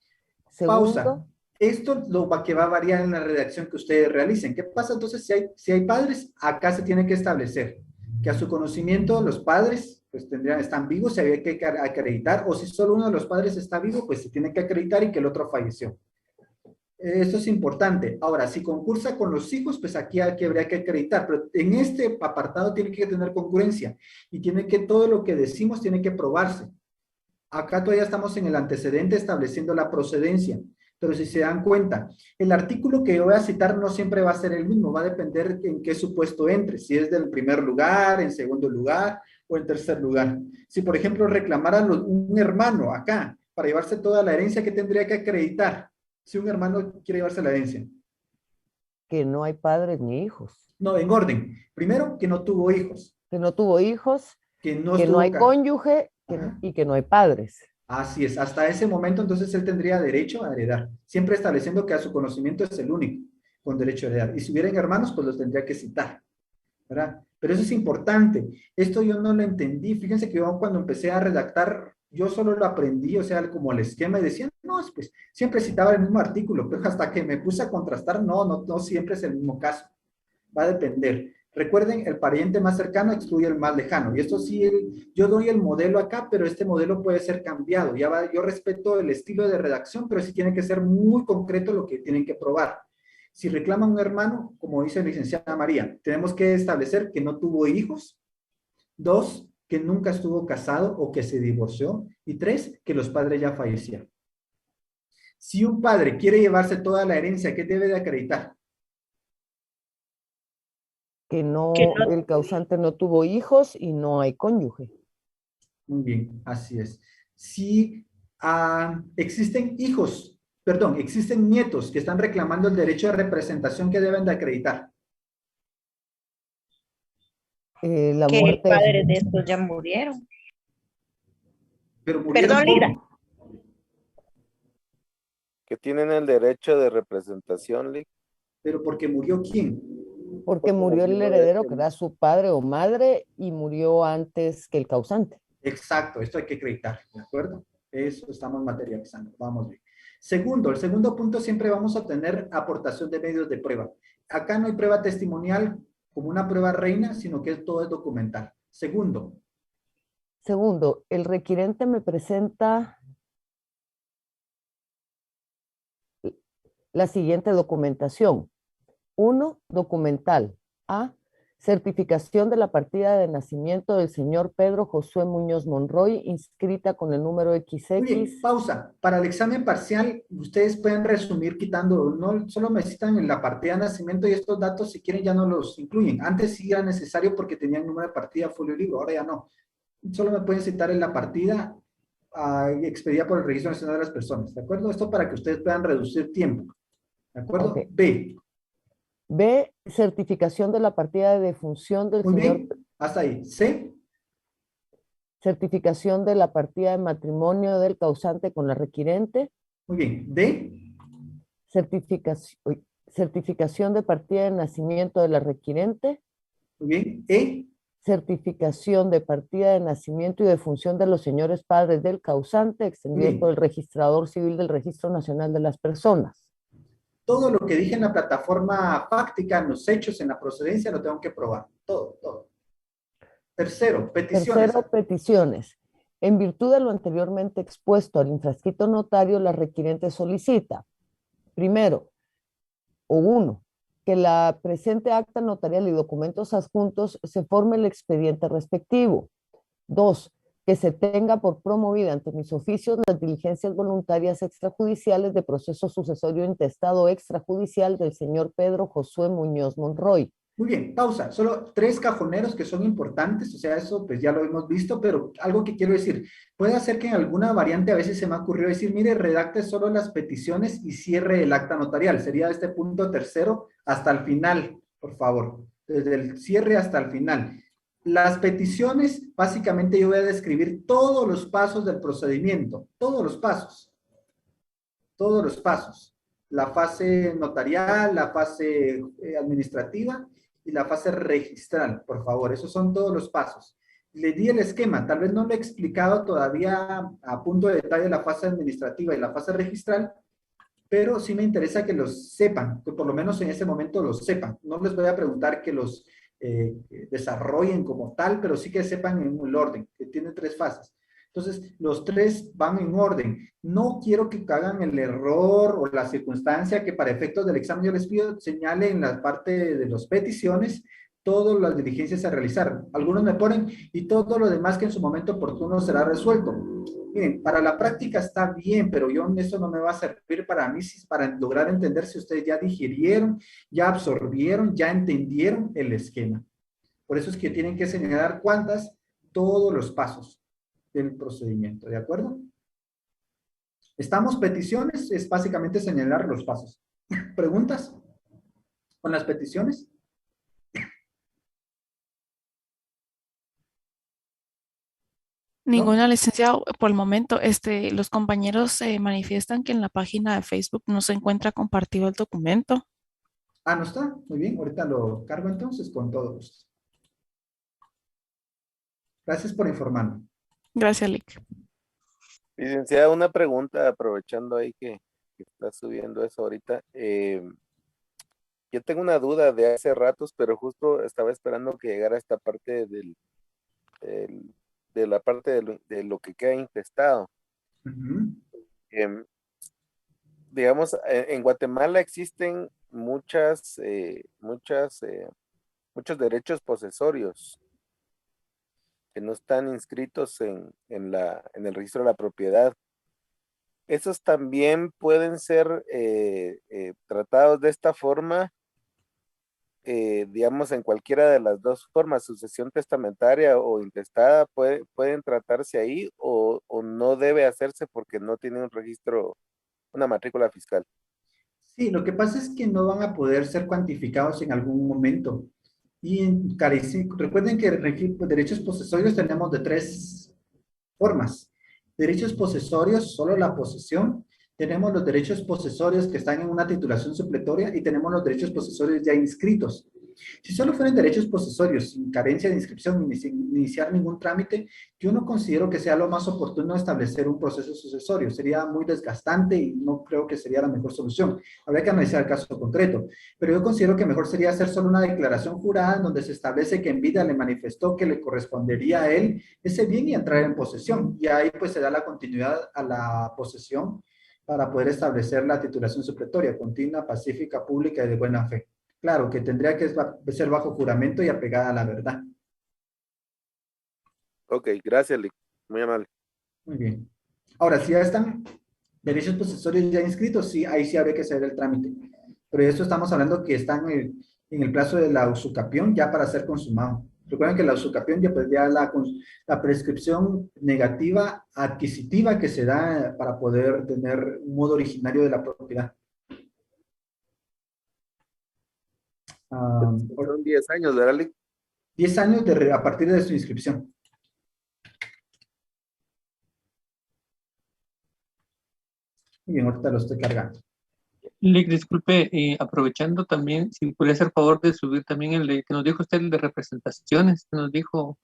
Segundo, pausa. Esto lo que va a variar en la redacción que ustedes realicen. ¿Qué pasa entonces si hay padres? Acá se tiene que establecer que a su conocimiento los padres pues están vivos, se había que acreditar, o si solo uno de los padres está vivo, pues se tiene que acreditar y que el otro falleció. Esto es importante. Ahora, si concursa con los hijos, pues aquí habría que acreditar, pero en este apartado tiene que tener congruencia y todo lo que decimos tiene que probarse. Acá todavía estamos en el antecedente estableciendo la procedencia, pero si se dan cuenta, el artículo que yo voy a citar no siempre va a ser el mismo, va a depender en qué supuesto entre, si es del primer lugar, en segundo lugar o en tercer lugar. Si, por ejemplo, reclamara un hermano acá para llevarse toda la herencia, ¿qué tendría que acreditar? Si un hermano quiere llevarse la herencia. Que no hay padres ni hijos. No, en orden. Primero, que no tuvo hijos. Que no tuvo hijos, que no hay cónyuge y que no hay padres. Así es. Hasta ese momento, entonces, él tendría derecho a heredar. Siempre estableciendo que a su conocimiento es el único con derecho a heredar. Y si hubieran hermanos, pues los tendría que citar, ¿verdad? Pero eso es importante. Esto yo no lo entendí. Fíjense que yo cuando empecé a redactar, yo solo lo aprendí, o sea, como el esquema, y decían, no, pues siempre citaba el mismo artículo, pero hasta que me puse a contrastar, no siempre es el mismo caso. Va a depender. Recuerden, el pariente más cercano excluye el más lejano. Y esto sí, yo doy el modelo acá, pero este modelo puede ser cambiado. Yo respeto el estilo de redacción, pero sí tiene que ser muy concreto lo que tienen que probar. Si reclaman un hermano, como dice la licenciada María, tenemos que establecer que no tuvo hijos. 2, que nunca estuvo casado o que se divorció. Y 3, que los padres ya fallecieron. Si un padre quiere llevarse toda la herencia, ¿qué debe de acreditar? Que el causante no tuvo hijos y no hay cónyuge. Muy bien, así es. Si existen hijos, perdón, existen nietos que están reclamando el derecho de representación que deben de acreditar. La Que muerte padres de estos ya murieron. Pero murieron Perdón, Lida. Que tienen el derecho de representación, Lick. Pero porque murió ¿quién? porque murió el heredero, que era su padre o madre, y murió antes que el causante. Exacto, esto hay que acreditar, ¿de acuerdo? Eso estamos materializando, vamos bien. Segundo, el segundo punto siempre vamos a tener aportación de medios de prueba. Acá no hay prueba testimonial como una prueba reina, sino que todo es documental. Segundo, el requirente me presenta la siguiente documentación. 1, documental. A, certificación de la partida de nacimiento del señor Pedro Josué Muñoz Monroy, inscrita con el número XX. Muy bien, pausa. Para el examen parcial, ustedes pueden resumir quitando, no solo necesitan en la partida de nacimiento y estos datos, si quieren, ya no los incluyen. Antes sí era necesario porque tenían número de partida, folio y libro, ahora ya no. Solo me pueden citar en la partida expedida por el Registro Nacional de las Personas, ¿de acuerdo? Esto para que ustedes puedan reducir tiempo, ¿de acuerdo? Okay. B, certificación de la partida de defunción del muy señor. bien, hasta ahí. C, certificación de la partida de matrimonio del causante con la requirente. Muy bien. D, certificación de partida de nacimiento de la requirente. Muy bien. E, certificación de partida de nacimiento y defunción de los señores padres del causante, extendidos por el registrador civil del Registro Nacional de las Personas. Todo lo que dije en la plataforma fáctica, en los hechos, en la procedencia, lo tengo que probar. Todo. Tercero, peticiones. Tercero, peticiones. En virtud de lo anteriormente expuesto al infrascrito notario, la requirente solicita, primero, o 1, que la presente acta notarial y documentos adjuntos se forme el expediente respectivo. 2, que se tenga por promovida ante mis oficios las diligencias voluntarias extrajudiciales de proceso sucesorio intestado extrajudicial del señor Pedro Josué Muñoz Monroy. Muy bien, pausa. Solo 3 cajoneros que son importantes, o sea, eso pues ya lo hemos visto, pero algo que quiero decir, puede hacer que en alguna variante a veces se me ha ocurrido decir, mire, redacte solo las peticiones y cierre el acta notarial. Sería este punto tercero hasta el final, por favor, desde el cierre hasta el final. Las peticiones, básicamente yo voy a describir todos los pasos del procedimiento, todos los pasos. La fase notarial, la fase administrativa y la fase registral, por favor. Esos son todos los pasos. Le di el esquema, tal vez no lo he explicado todavía a punto de detalle la fase administrativa y la fase registral, pero sí me interesa que los sepan, que por lo menos en ese momento los sepan. No les voy a preguntar que los desarrollen como tal, pero sí que sepan en el orden, que tiene 3 fases. Entonces, los 3 van en orden. No quiero que hagan el error o la circunstancia que para efectos del examen yo les pido, señale en la parte de las peticiones todas las diligencias a realizar. Algunos me ponen y todo lo demás que en su momento oportuno será resuelto. Miren, para la práctica está bien, pero eso no me va a servir para mí para lograr entender si ustedes ya digirieron, ya absorbieron, ya entendieron el esquema. Por eso es que tienen que señalar todos los pasos del procedimiento, ¿de acuerdo? Peticiones, es básicamente señalar los pasos. ¿Preguntas con las peticiones? Ninguna, licenciado, por el momento. Los compañeros manifiestan que en la página de Facebook no se encuentra compartido el documento. ¿No está? Muy bien, ahorita lo cargo entonces con todo gusto. Gracias por informarme. Gracias, Lick. Licenciada, una pregunta, aprovechando ahí que está subiendo eso ahorita. Yo tengo una duda de hace ratos, pero justo estaba esperando que llegara esta parte de la parte de lo que queda intestado. Digamos, en Guatemala existen muchos derechos posesorios que no están inscritos en el registro de la propiedad. Esos también pueden ser tratados de esta forma digamos, en cualquiera de las dos formas, sucesión testamentaria o intestada, pueden tratarse ahí o no debe hacerse porque no tiene un registro, una matrícula fiscal. Sí, lo que pasa es que no van a poder ser cuantificados en algún momento. Recuerden que derechos posesorios tenemos de tres formas. Derechos posesorios, solo la posesión. Tenemos los derechos posesorios que están en una titulación supletoria y tenemos los derechos posesorios ya inscritos. Si solo fueran derechos posesorios sin carencia de inscripción ni sin iniciar ningún trámite, yo no considero que sea lo más oportuno establecer un proceso sucesorio. Sería muy desgastante y no creo que sería la mejor solución. Habría que analizar el caso concreto. Pero yo considero que mejor sería hacer solo una declaración jurada en donde se establece que en vida le manifestó que le correspondería a él ese bien y entrar en posesión. Y ahí pues se da la continuidad a la posesión para poder establecer la titulación supletoria, continua, pacífica, pública y de buena fe. Claro, que tendría que ser bajo juramento y apegada a la verdad. Ok, gracias, Lick. Muy amable. Muy bien. Ahora, si ya están derechos posesorios ya inscritos, sí, ahí sí habría que hacer el trámite. Pero de eso estamos hablando que están en el plazo de la usucapión ya para ser consumado. Recuerden que la usucapión ya, pues, ya la prescripción negativa adquisitiva que se da para poder tener un modo originario de la propiedad. Fueron 10 años, ¿verdad, Lick? 10 años a partir de su inscripción. Muy bien, ahorita lo estoy cargando. Lick, disculpe, aprovechando también, si puede hacer favor de subir también el que nos dijo usted, el de representaciones, que nos dijo.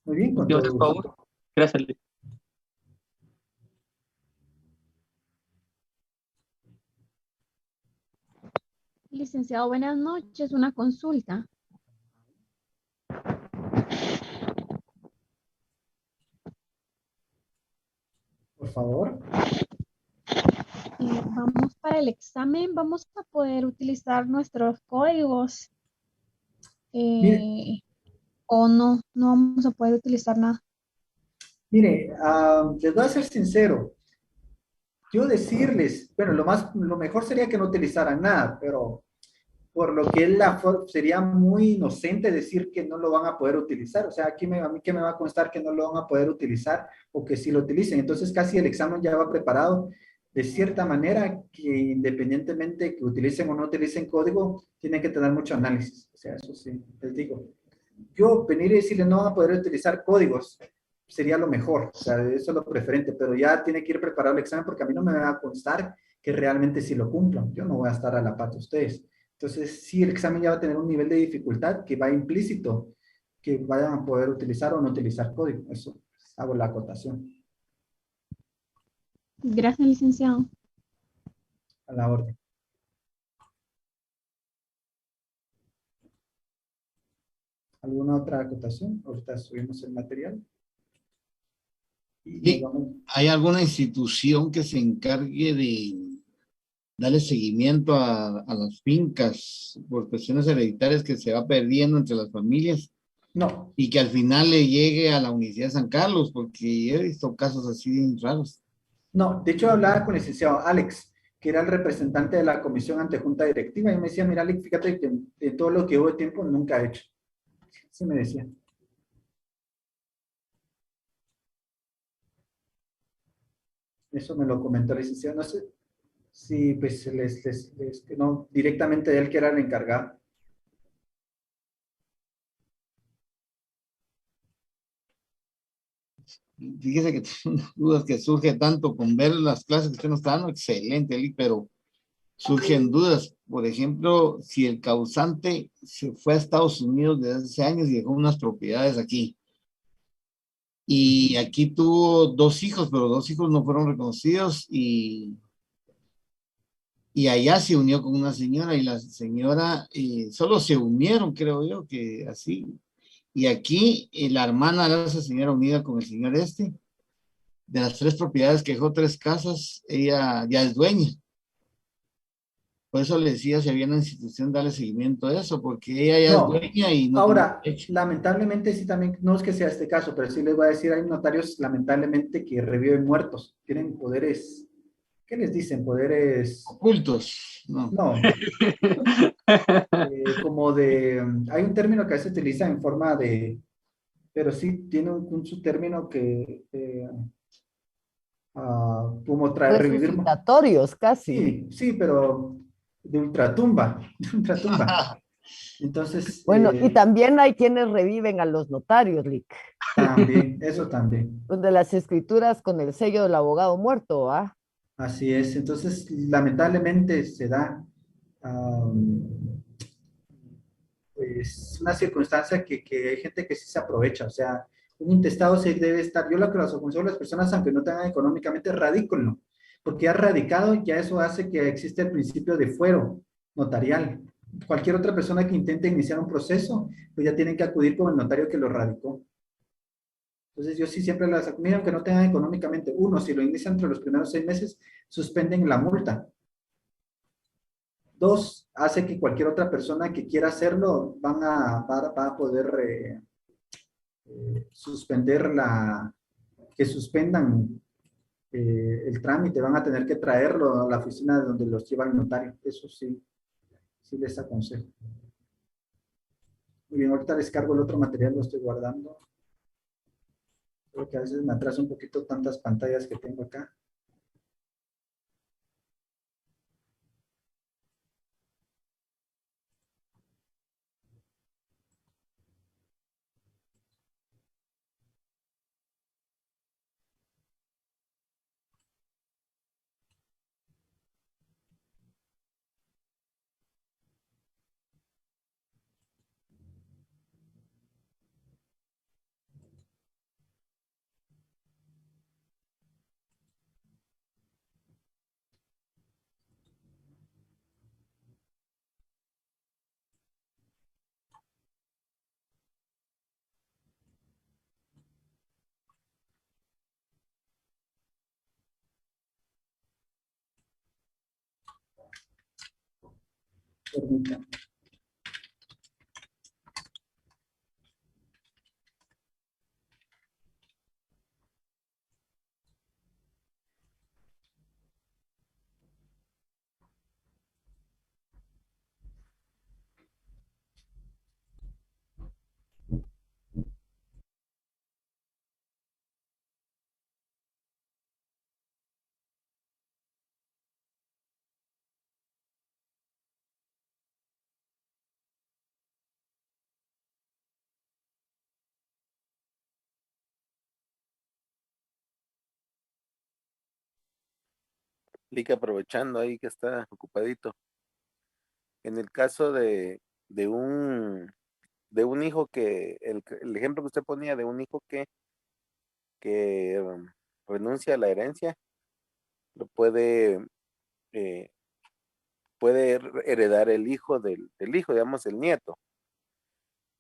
Muy bien, con todo todo favor. gusto. Gracias, Lick. Licenciado, buenas noches. Una consulta. Por favor. Vamos para el examen. ¿Vamos a poder utilizar nuestros códigos? ¿O no? No vamos a poder utilizar nada. Mire, les voy a ser sincero. Yo decirles, bueno, lo mejor sería que no utilizaran nada, pero por lo que sería muy inocente decir que no lo van a poder utilizar. O sea, a mí que me va a constar que no lo van a poder utilizar o que sí lo utilicen. Entonces casi el examen ya va preparado de cierta manera que independientemente que utilicen o no utilicen código, tienen que tener mucho análisis. O sea, eso sí, les digo. Yo venir y decirles no van a poder utilizar códigos sería lo mejor, o sea, eso es lo preferente, pero ya tiene que ir preparado el examen porque a mí no me va a constar que realmente sí lo cumplan. Yo no voy a estar a la par de ustedes. Entonces, sí, el examen ya va a tener un nivel de dificultad que va implícito, que vayan a poder utilizar o no utilizar código. Eso, hago la acotación. Gracias, licenciado. A la orden. ¿Alguna otra acotación? Ahorita subimos el material. ¿Y hay alguna institución que se encargue de darle seguimiento a las fincas por cuestiones hereditarias que se va perdiendo entre las familias? No. Y que al final le llegue a la Universidad de San Carlos, porque he visto casos así bien raros. No, de hecho hablaba con el licenciado Alex, que era el representante de la comisión ante junta directiva, y me decía, mira Alex, fíjate que de todo lo que hubo de tiempo nunca he hecho. Sí me decía. Eso me lo comentó el licenciado. No sé si pues no, directamente de él que era el encargado. Fíjese que tengo dudas que surge tanto con ver las clases que usted nos está dando, excelente, Eli, pero surgen dudas. Por ejemplo, si el causante se fue a Estados Unidos desde hace años y dejó unas propiedades aquí. Y aquí tuvo 2 hijos, pero 2 hijos no fueron reconocidos y allá se unió con una señora y la señora solo se unieron, creo yo, que así. Y aquí la hermana de esa señora unida con el señor de las 3 propiedades que dejó, 3 casas, ella ya es dueña. Por eso le decía si había una institución darle seguimiento a eso, porque ella ya es dueña y no. Ahora, lamentablemente sí también, no es que sea este caso, pero sí les voy a decir, hay notarios lamentablemente que reviven muertos, tienen poderes, ¿qué les dicen? Poderes ocultos. No. No. Como de, hay un término que a veces se utiliza en forma de, pero sí tiene un su término que, como traer, revivir. Resucitatorios, casi. Sí, sí, pero de ultratumba, de ultratumba. Entonces, Bueno, y también hay quienes reviven a los notarios, Lick. también, eso también. Donde las escrituras con el sello del abogado muerto, ¿ah? Así es. Entonces, lamentablemente se da pues una circunstancia que hay gente que sí se aprovecha. O sea, un intestado se debe estar, yo lo que los aconsejo a las personas, aunque no tengan económicamente, radíquenlo, porque ya radicado, ya eso hace que existe el principio de fuero notarial. Cualquier otra persona que intente iniciar un proceso, pues ya tienen que acudir con el notario que lo radicó. Entonces yo sí siempre las recomiendo, aunque no tengan económicamente. Uno, si lo inician entre los primeros 6 meses, suspenden la multa. Dos, hace que cualquier otra persona que quiera hacerlo va a poder suspender que suspendan el trámite, van a tener que traerlo a la oficina de donde los lleva el notario. Eso sí, sí les aconsejo. Muy bien, ahorita les cargo el otro material, lo estoy guardando. Creo que a veces me atrasa un poquito tantas pantallas que tengo acá. Permítanme. Lick, aprovechando ahí que está ocupadito. En el caso de un hijo que, el ejemplo que usted ponía de un hijo que renuncia a la herencia, lo eh, puede heredar el hijo del hijo, digamos, el nieto.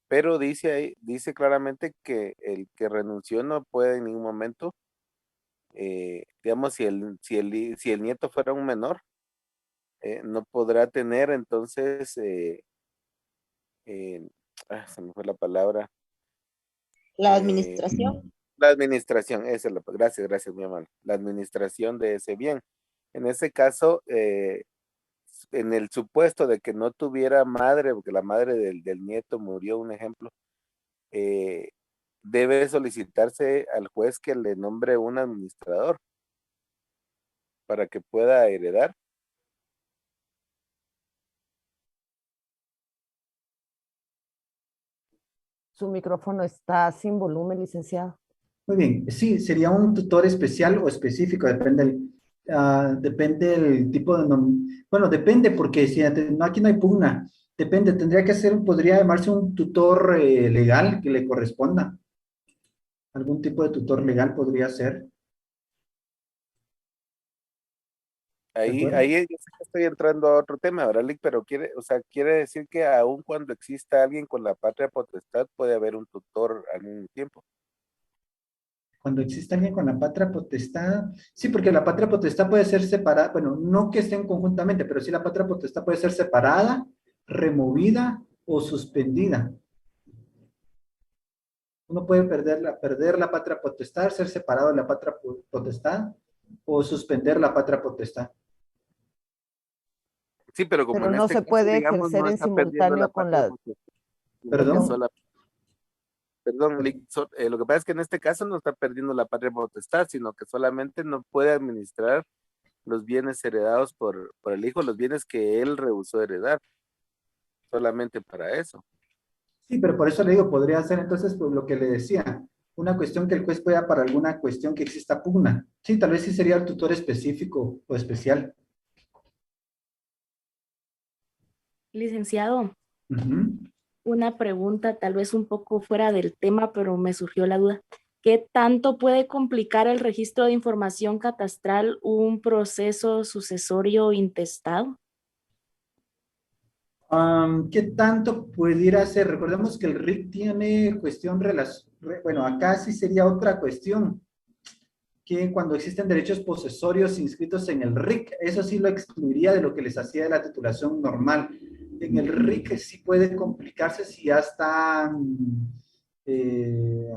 Pero dice ahí, dice claramente que el que renunció no puede en ningún momento, digamos, si el nieto fuera un menor, no podrá tener entonces, se me fue la palabra. La administración. La administración, esa es gracias, mi amor. La administración de ese bien. En ese caso, en el supuesto de que no tuviera madre, porque la madre del nieto murió, un ejemplo, debe solicitarse al juez que le nombre un administrador para que pueda heredar. Su micrófono está sin volumen, licenciado. Muy bien, sí, sería un tutor especial o específico, depende del tipo de bueno, depende porque si no, aquí no hay pugna, depende, podría llamarse un tutor legal que le corresponda. Algún tipo de tutor legal podría ser. Ahí yo sé que estoy entrando a otro tema, ¿verdad, Lick? Pero quiere decir que aun cuando exista alguien con la patria potestad, puede haber un tutor al mismo tiempo. Cuando existe alguien con la patria potestad, sí, porque la patria potestad puede ser separada, bueno, no que estén conjuntamente, pero sí la patria potestad puede ser separada, removida o suspendida. Uno puede perder la patria potestad, ser separado de la patria potestad o suspender la patria potestad. Sí, pero como Pero en no este se caso, puede digamos, ejercer no en está perdiendo la simultáneo con parte la... posesiva, sino que Perdón. perdón, lo que pasa es que en este caso no está perdiendo la patria potestad, sino que solamente no puede administrar los bienes heredados por el hijo, los bienes que él rehusó heredar, solamente para eso. Sí, pero por eso le digo, podría ser entonces pues, lo que le decía, una cuestión que el juez pueda para alguna cuestión que exista pugna. Sí, tal vez sí sería el tutor específico o especial. Licenciado, Ujú. una pregunta tal vez un poco fuera del tema, pero me surgió la duda. ¿Qué tanto puede complicar el registro de información catastral un proceso sucesorio intestado? ¿Qué tanto pudiera ser? Recordemos que el RIC tiene cuestión bueno, acá sí sería otra cuestión, que cuando existen derechos posesorios inscritos en el RIC, eso sí lo excluiría de lo que les hacía de la titulación normal. En el RIC sí puede complicarse si ya están, eh,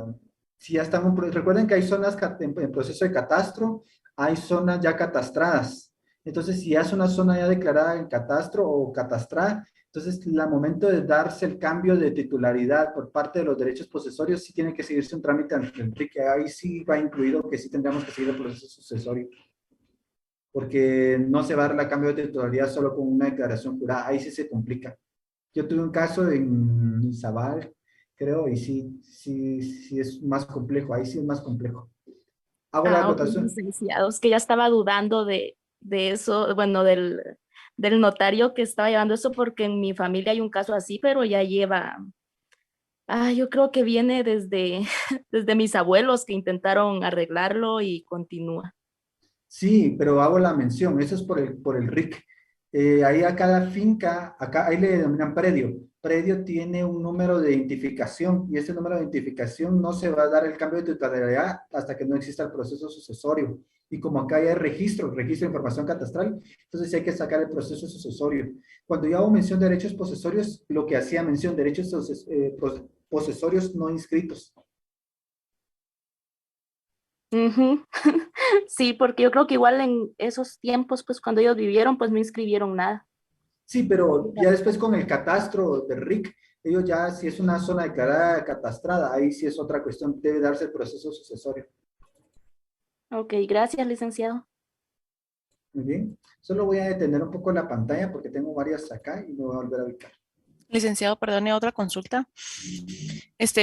recuerden que hay zonas en proceso de catastro, hay zonas ya catastradas. Entonces, si ya es una zona ya declarada en catastro o catastrada, entonces, al momento de darse el cambio de titularidad por parte de los derechos posesorios, sí tiene que seguirse un trámite ante el RIC, que ahí sí va incluido que sí tendríamos que seguir el proceso sucesorio, porque no se va a dar el cambio de titularidad solo con una declaración jurada, ahí sí se complica. Yo tuve un caso en Izabal, creo, y sí es más complejo, ahí sí es más complejo. Hago la Ok, acotación. licenciados, que ya estaba dudando de eso, bueno, del notario que estaba llevando eso, porque en mi familia hay un caso así, pero ya lleva, yo creo que viene desde, desde mis abuelos que intentaron arreglarlo y continúa. Sí, pero hago la mención, eso es por el RIC. Ahí a cada finca, acá ahí le denominan predio. Predio tiene un número de identificación y ese número de identificación no se va a dar el cambio de titularidad hasta que no exista el proceso sucesorio. Y como acá hay registro de información catastral, entonces hay que sacar el proceso sucesorio. Cuando yo hago mención de derechos posesorios, lo que hacía mención de derechos posesorios no inscritos. Ujú. Sí, porque yo creo que igual en esos tiempos, pues cuando ellos vivieron, pues no inscribieron nada. Sí, pero ya después con el catastro de RIC, ellos ya si es una zona declarada catastrada, ahí sí es otra cuestión, debe darse el proceso sucesorio. Ok, gracias, licenciado. Muy bien, solo voy a detener un poco la pantalla porque tengo varias acá y me voy a volver a ubicar. Licenciado, perdone, otra consulta.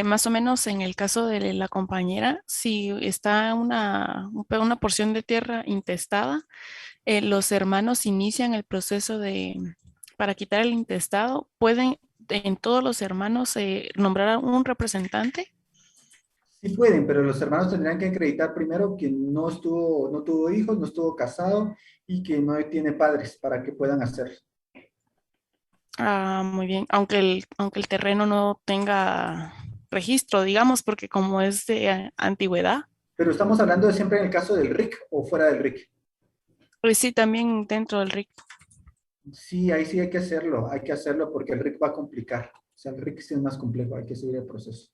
Más o menos en el caso de la compañera, si está una porción de tierra intestada, los hermanos inician el proceso para quitar el intestado, ¿pueden en todos los hermanos nombrar a un representante? Sí pueden, pero los hermanos tendrían que acreditar primero que no tuvo hijos, no estuvo casado y que no tiene padres para que puedan hacerlo. Ah, muy bien, aunque el terreno no tenga registro, digamos, porque como es de antigüedad. Pero estamos hablando de siempre en el caso del RIC o fuera del RIC. Pues sí, también dentro del RIC. Sí, ahí sí hay que hacerlo porque el RIC va a complicar. O sea, el RIC sí es más complejo, hay que seguir el proceso.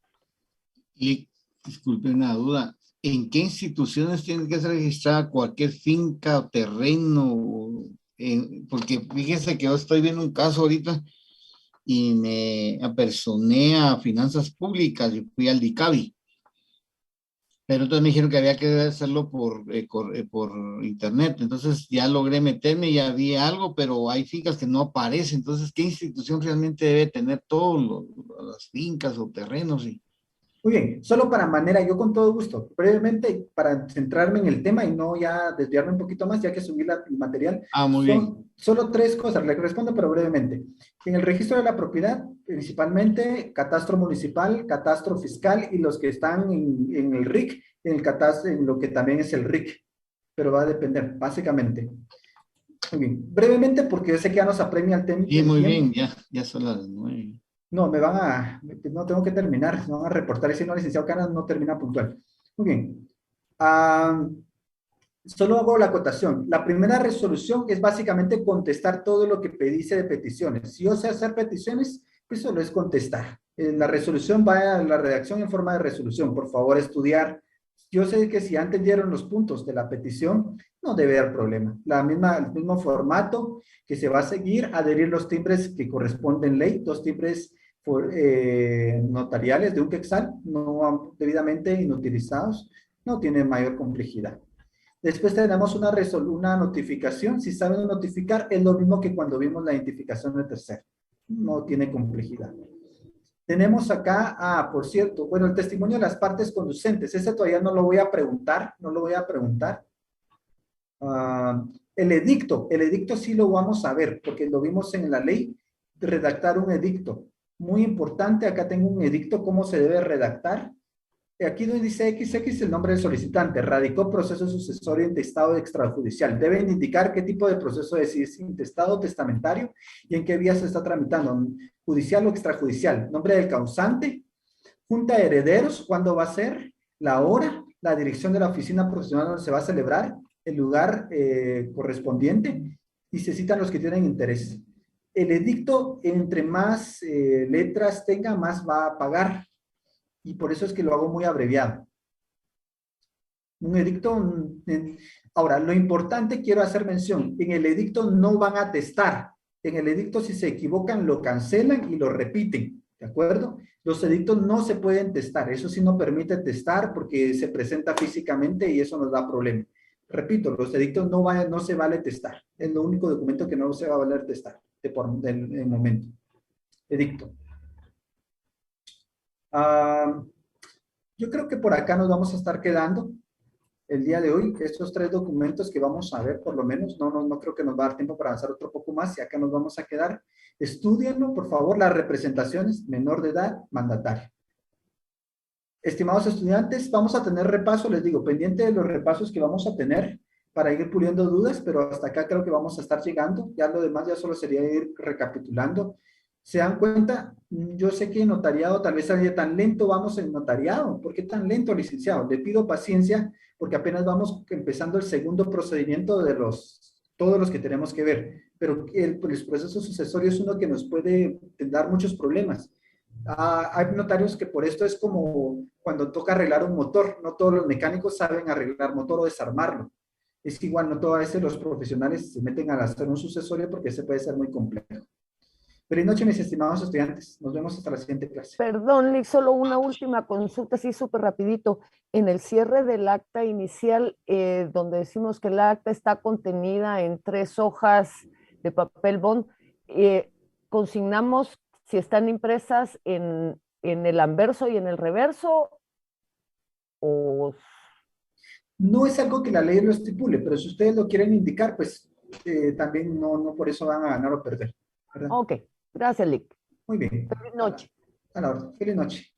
Y disculpe una duda, ¿en qué instituciones tiene que ser registrada cualquier finca o terreno? Porque fíjese que yo estoy viendo un caso ahorita y me apersoné a finanzas públicas y fui al DICABI. Pero entonces me dijeron que había que hacerlo por internet. Entonces ya logré meterme, ya vi algo, pero hay fincas que no aparecen. Entonces, ¿qué institución realmente debe tener todas las fincas o terrenos? Muy bien, solo para manera, yo con todo gusto, brevemente, para centrarme en el tema y no ya desviarme un poquito más, ya que subí el material. Muy bien. Solo tres cosas, le respondo, pero brevemente. En el registro de la propiedad, principalmente catastro municipal, catastro fiscal y los que están en el RIC, en el catastro, en lo que también es el RIC, pero va a depender, básicamente. Muy bien, brevemente, porque yo sé que ya nos apremia el tema. Sí, muy bien, ya son las 9. No, no tengo que terminar, me van a reportar, y si no, licenciado Canas no termina puntual. Muy bien. Solo hago la acotación. La primera resolución es básicamente contestar todo lo que pediste de peticiones. Si yo sé hacer peticiones, pues solo es contestar. La resolución va a la redacción en forma de resolución. Por favor, estudiar Yo sé que si ya entendieron los puntos de la petición, no debe haber problema. El mismo formato que se va a seguir, adherir los timbres que corresponden ley, 2 timbres notariales de un quetzal, no debidamente inutilizados, no tiene mayor complejidad. Después tenemos una notificación. Si saben notificar, es lo mismo que cuando vimos la identificación de tercero. No tiene complejidad. Tenemos acá, por cierto, bueno, el testimonio de las partes conducentes. Ese todavía no lo voy a preguntar, el edicto sí lo vamos a ver, porque lo vimos en la ley, de redactar un edicto. Muy importante, acá tengo un edicto, cómo se debe redactar. Aquí donde dice XX, el nombre del solicitante, radicó proceso sucesorio intestado extrajudicial. Deben indicar qué tipo de proceso es, si es intestado, testamentario, y en qué vía se está tramitando, judicial o extrajudicial. Nombre del causante, junta de herederos, cuándo va a ser, la hora, la dirección de la oficina profesional donde se va a celebrar, el lugar correspondiente, y se citan los que tienen interés. El edicto, entre más letras tenga, más va a pagar. Y por eso es que lo hago muy abreviado. Un edicto, ahora, lo importante, quiero hacer mención, en el edicto no van a testar. En el edicto, si se equivocan, lo cancelan y lo repiten, ¿de acuerdo? Los edictos no se pueden testar, eso sí no permite testar porque se presenta físicamente y eso nos da problema. Repito, los edictos no se vale testar, es lo único documento que no se va a valer testar, del momento. Edicto. Yo creo que por acá nos vamos a estar quedando el día de hoy. Estos 3 documentos que vamos a ver, por lo menos, no creo que nos va a dar tiempo para avanzar otro poco más, y acá nos vamos a quedar. Estúdienlo, por favor, las representaciones, menor de edad, mandatario. Estimados estudiantes, vamos a tener repaso, les digo, pendiente de los repasos que vamos a tener para ir puliendo dudas, pero hasta acá creo que vamos a estar llegando. Ya lo demás ya solo sería ir recapitulando. ¿Se dan cuenta? Yo sé que en notariado tal vez sería tan lento vamos en notariado. ¿Por qué tan lento, licenciado? Le pido paciencia porque apenas vamos empezando el segundo procedimiento de todos los que tenemos que ver. Pero el proceso sucesorio es uno que nos puede dar muchos problemas. Hay notarios que por esto es como cuando toca arreglar un motor. No todos los mecánicos saben arreglar motor o desarmarlo. Es igual, no todas veces los profesionales se meten a hacer un sucesorio porque ese puede ser muy complejo. Feliz noche, mis estimados estudiantes. Nos vemos hasta la siguiente clase. Perdón, Lick, solo una última consulta, así súper rapidito. En el cierre del acta inicial, donde decimos que el acta está contenida en 3 hojas de papel bond, consignamos si están impresas en el anverso y en el reverso, o... No es algo que la ley lo estipule, pero si ustedes lo quieren indicar, pues también no por eso van a ganar o perder, ¿verdad? Ok, gracias, Lick. Muy bien. Feliz noche. A la orden. Feliz noche.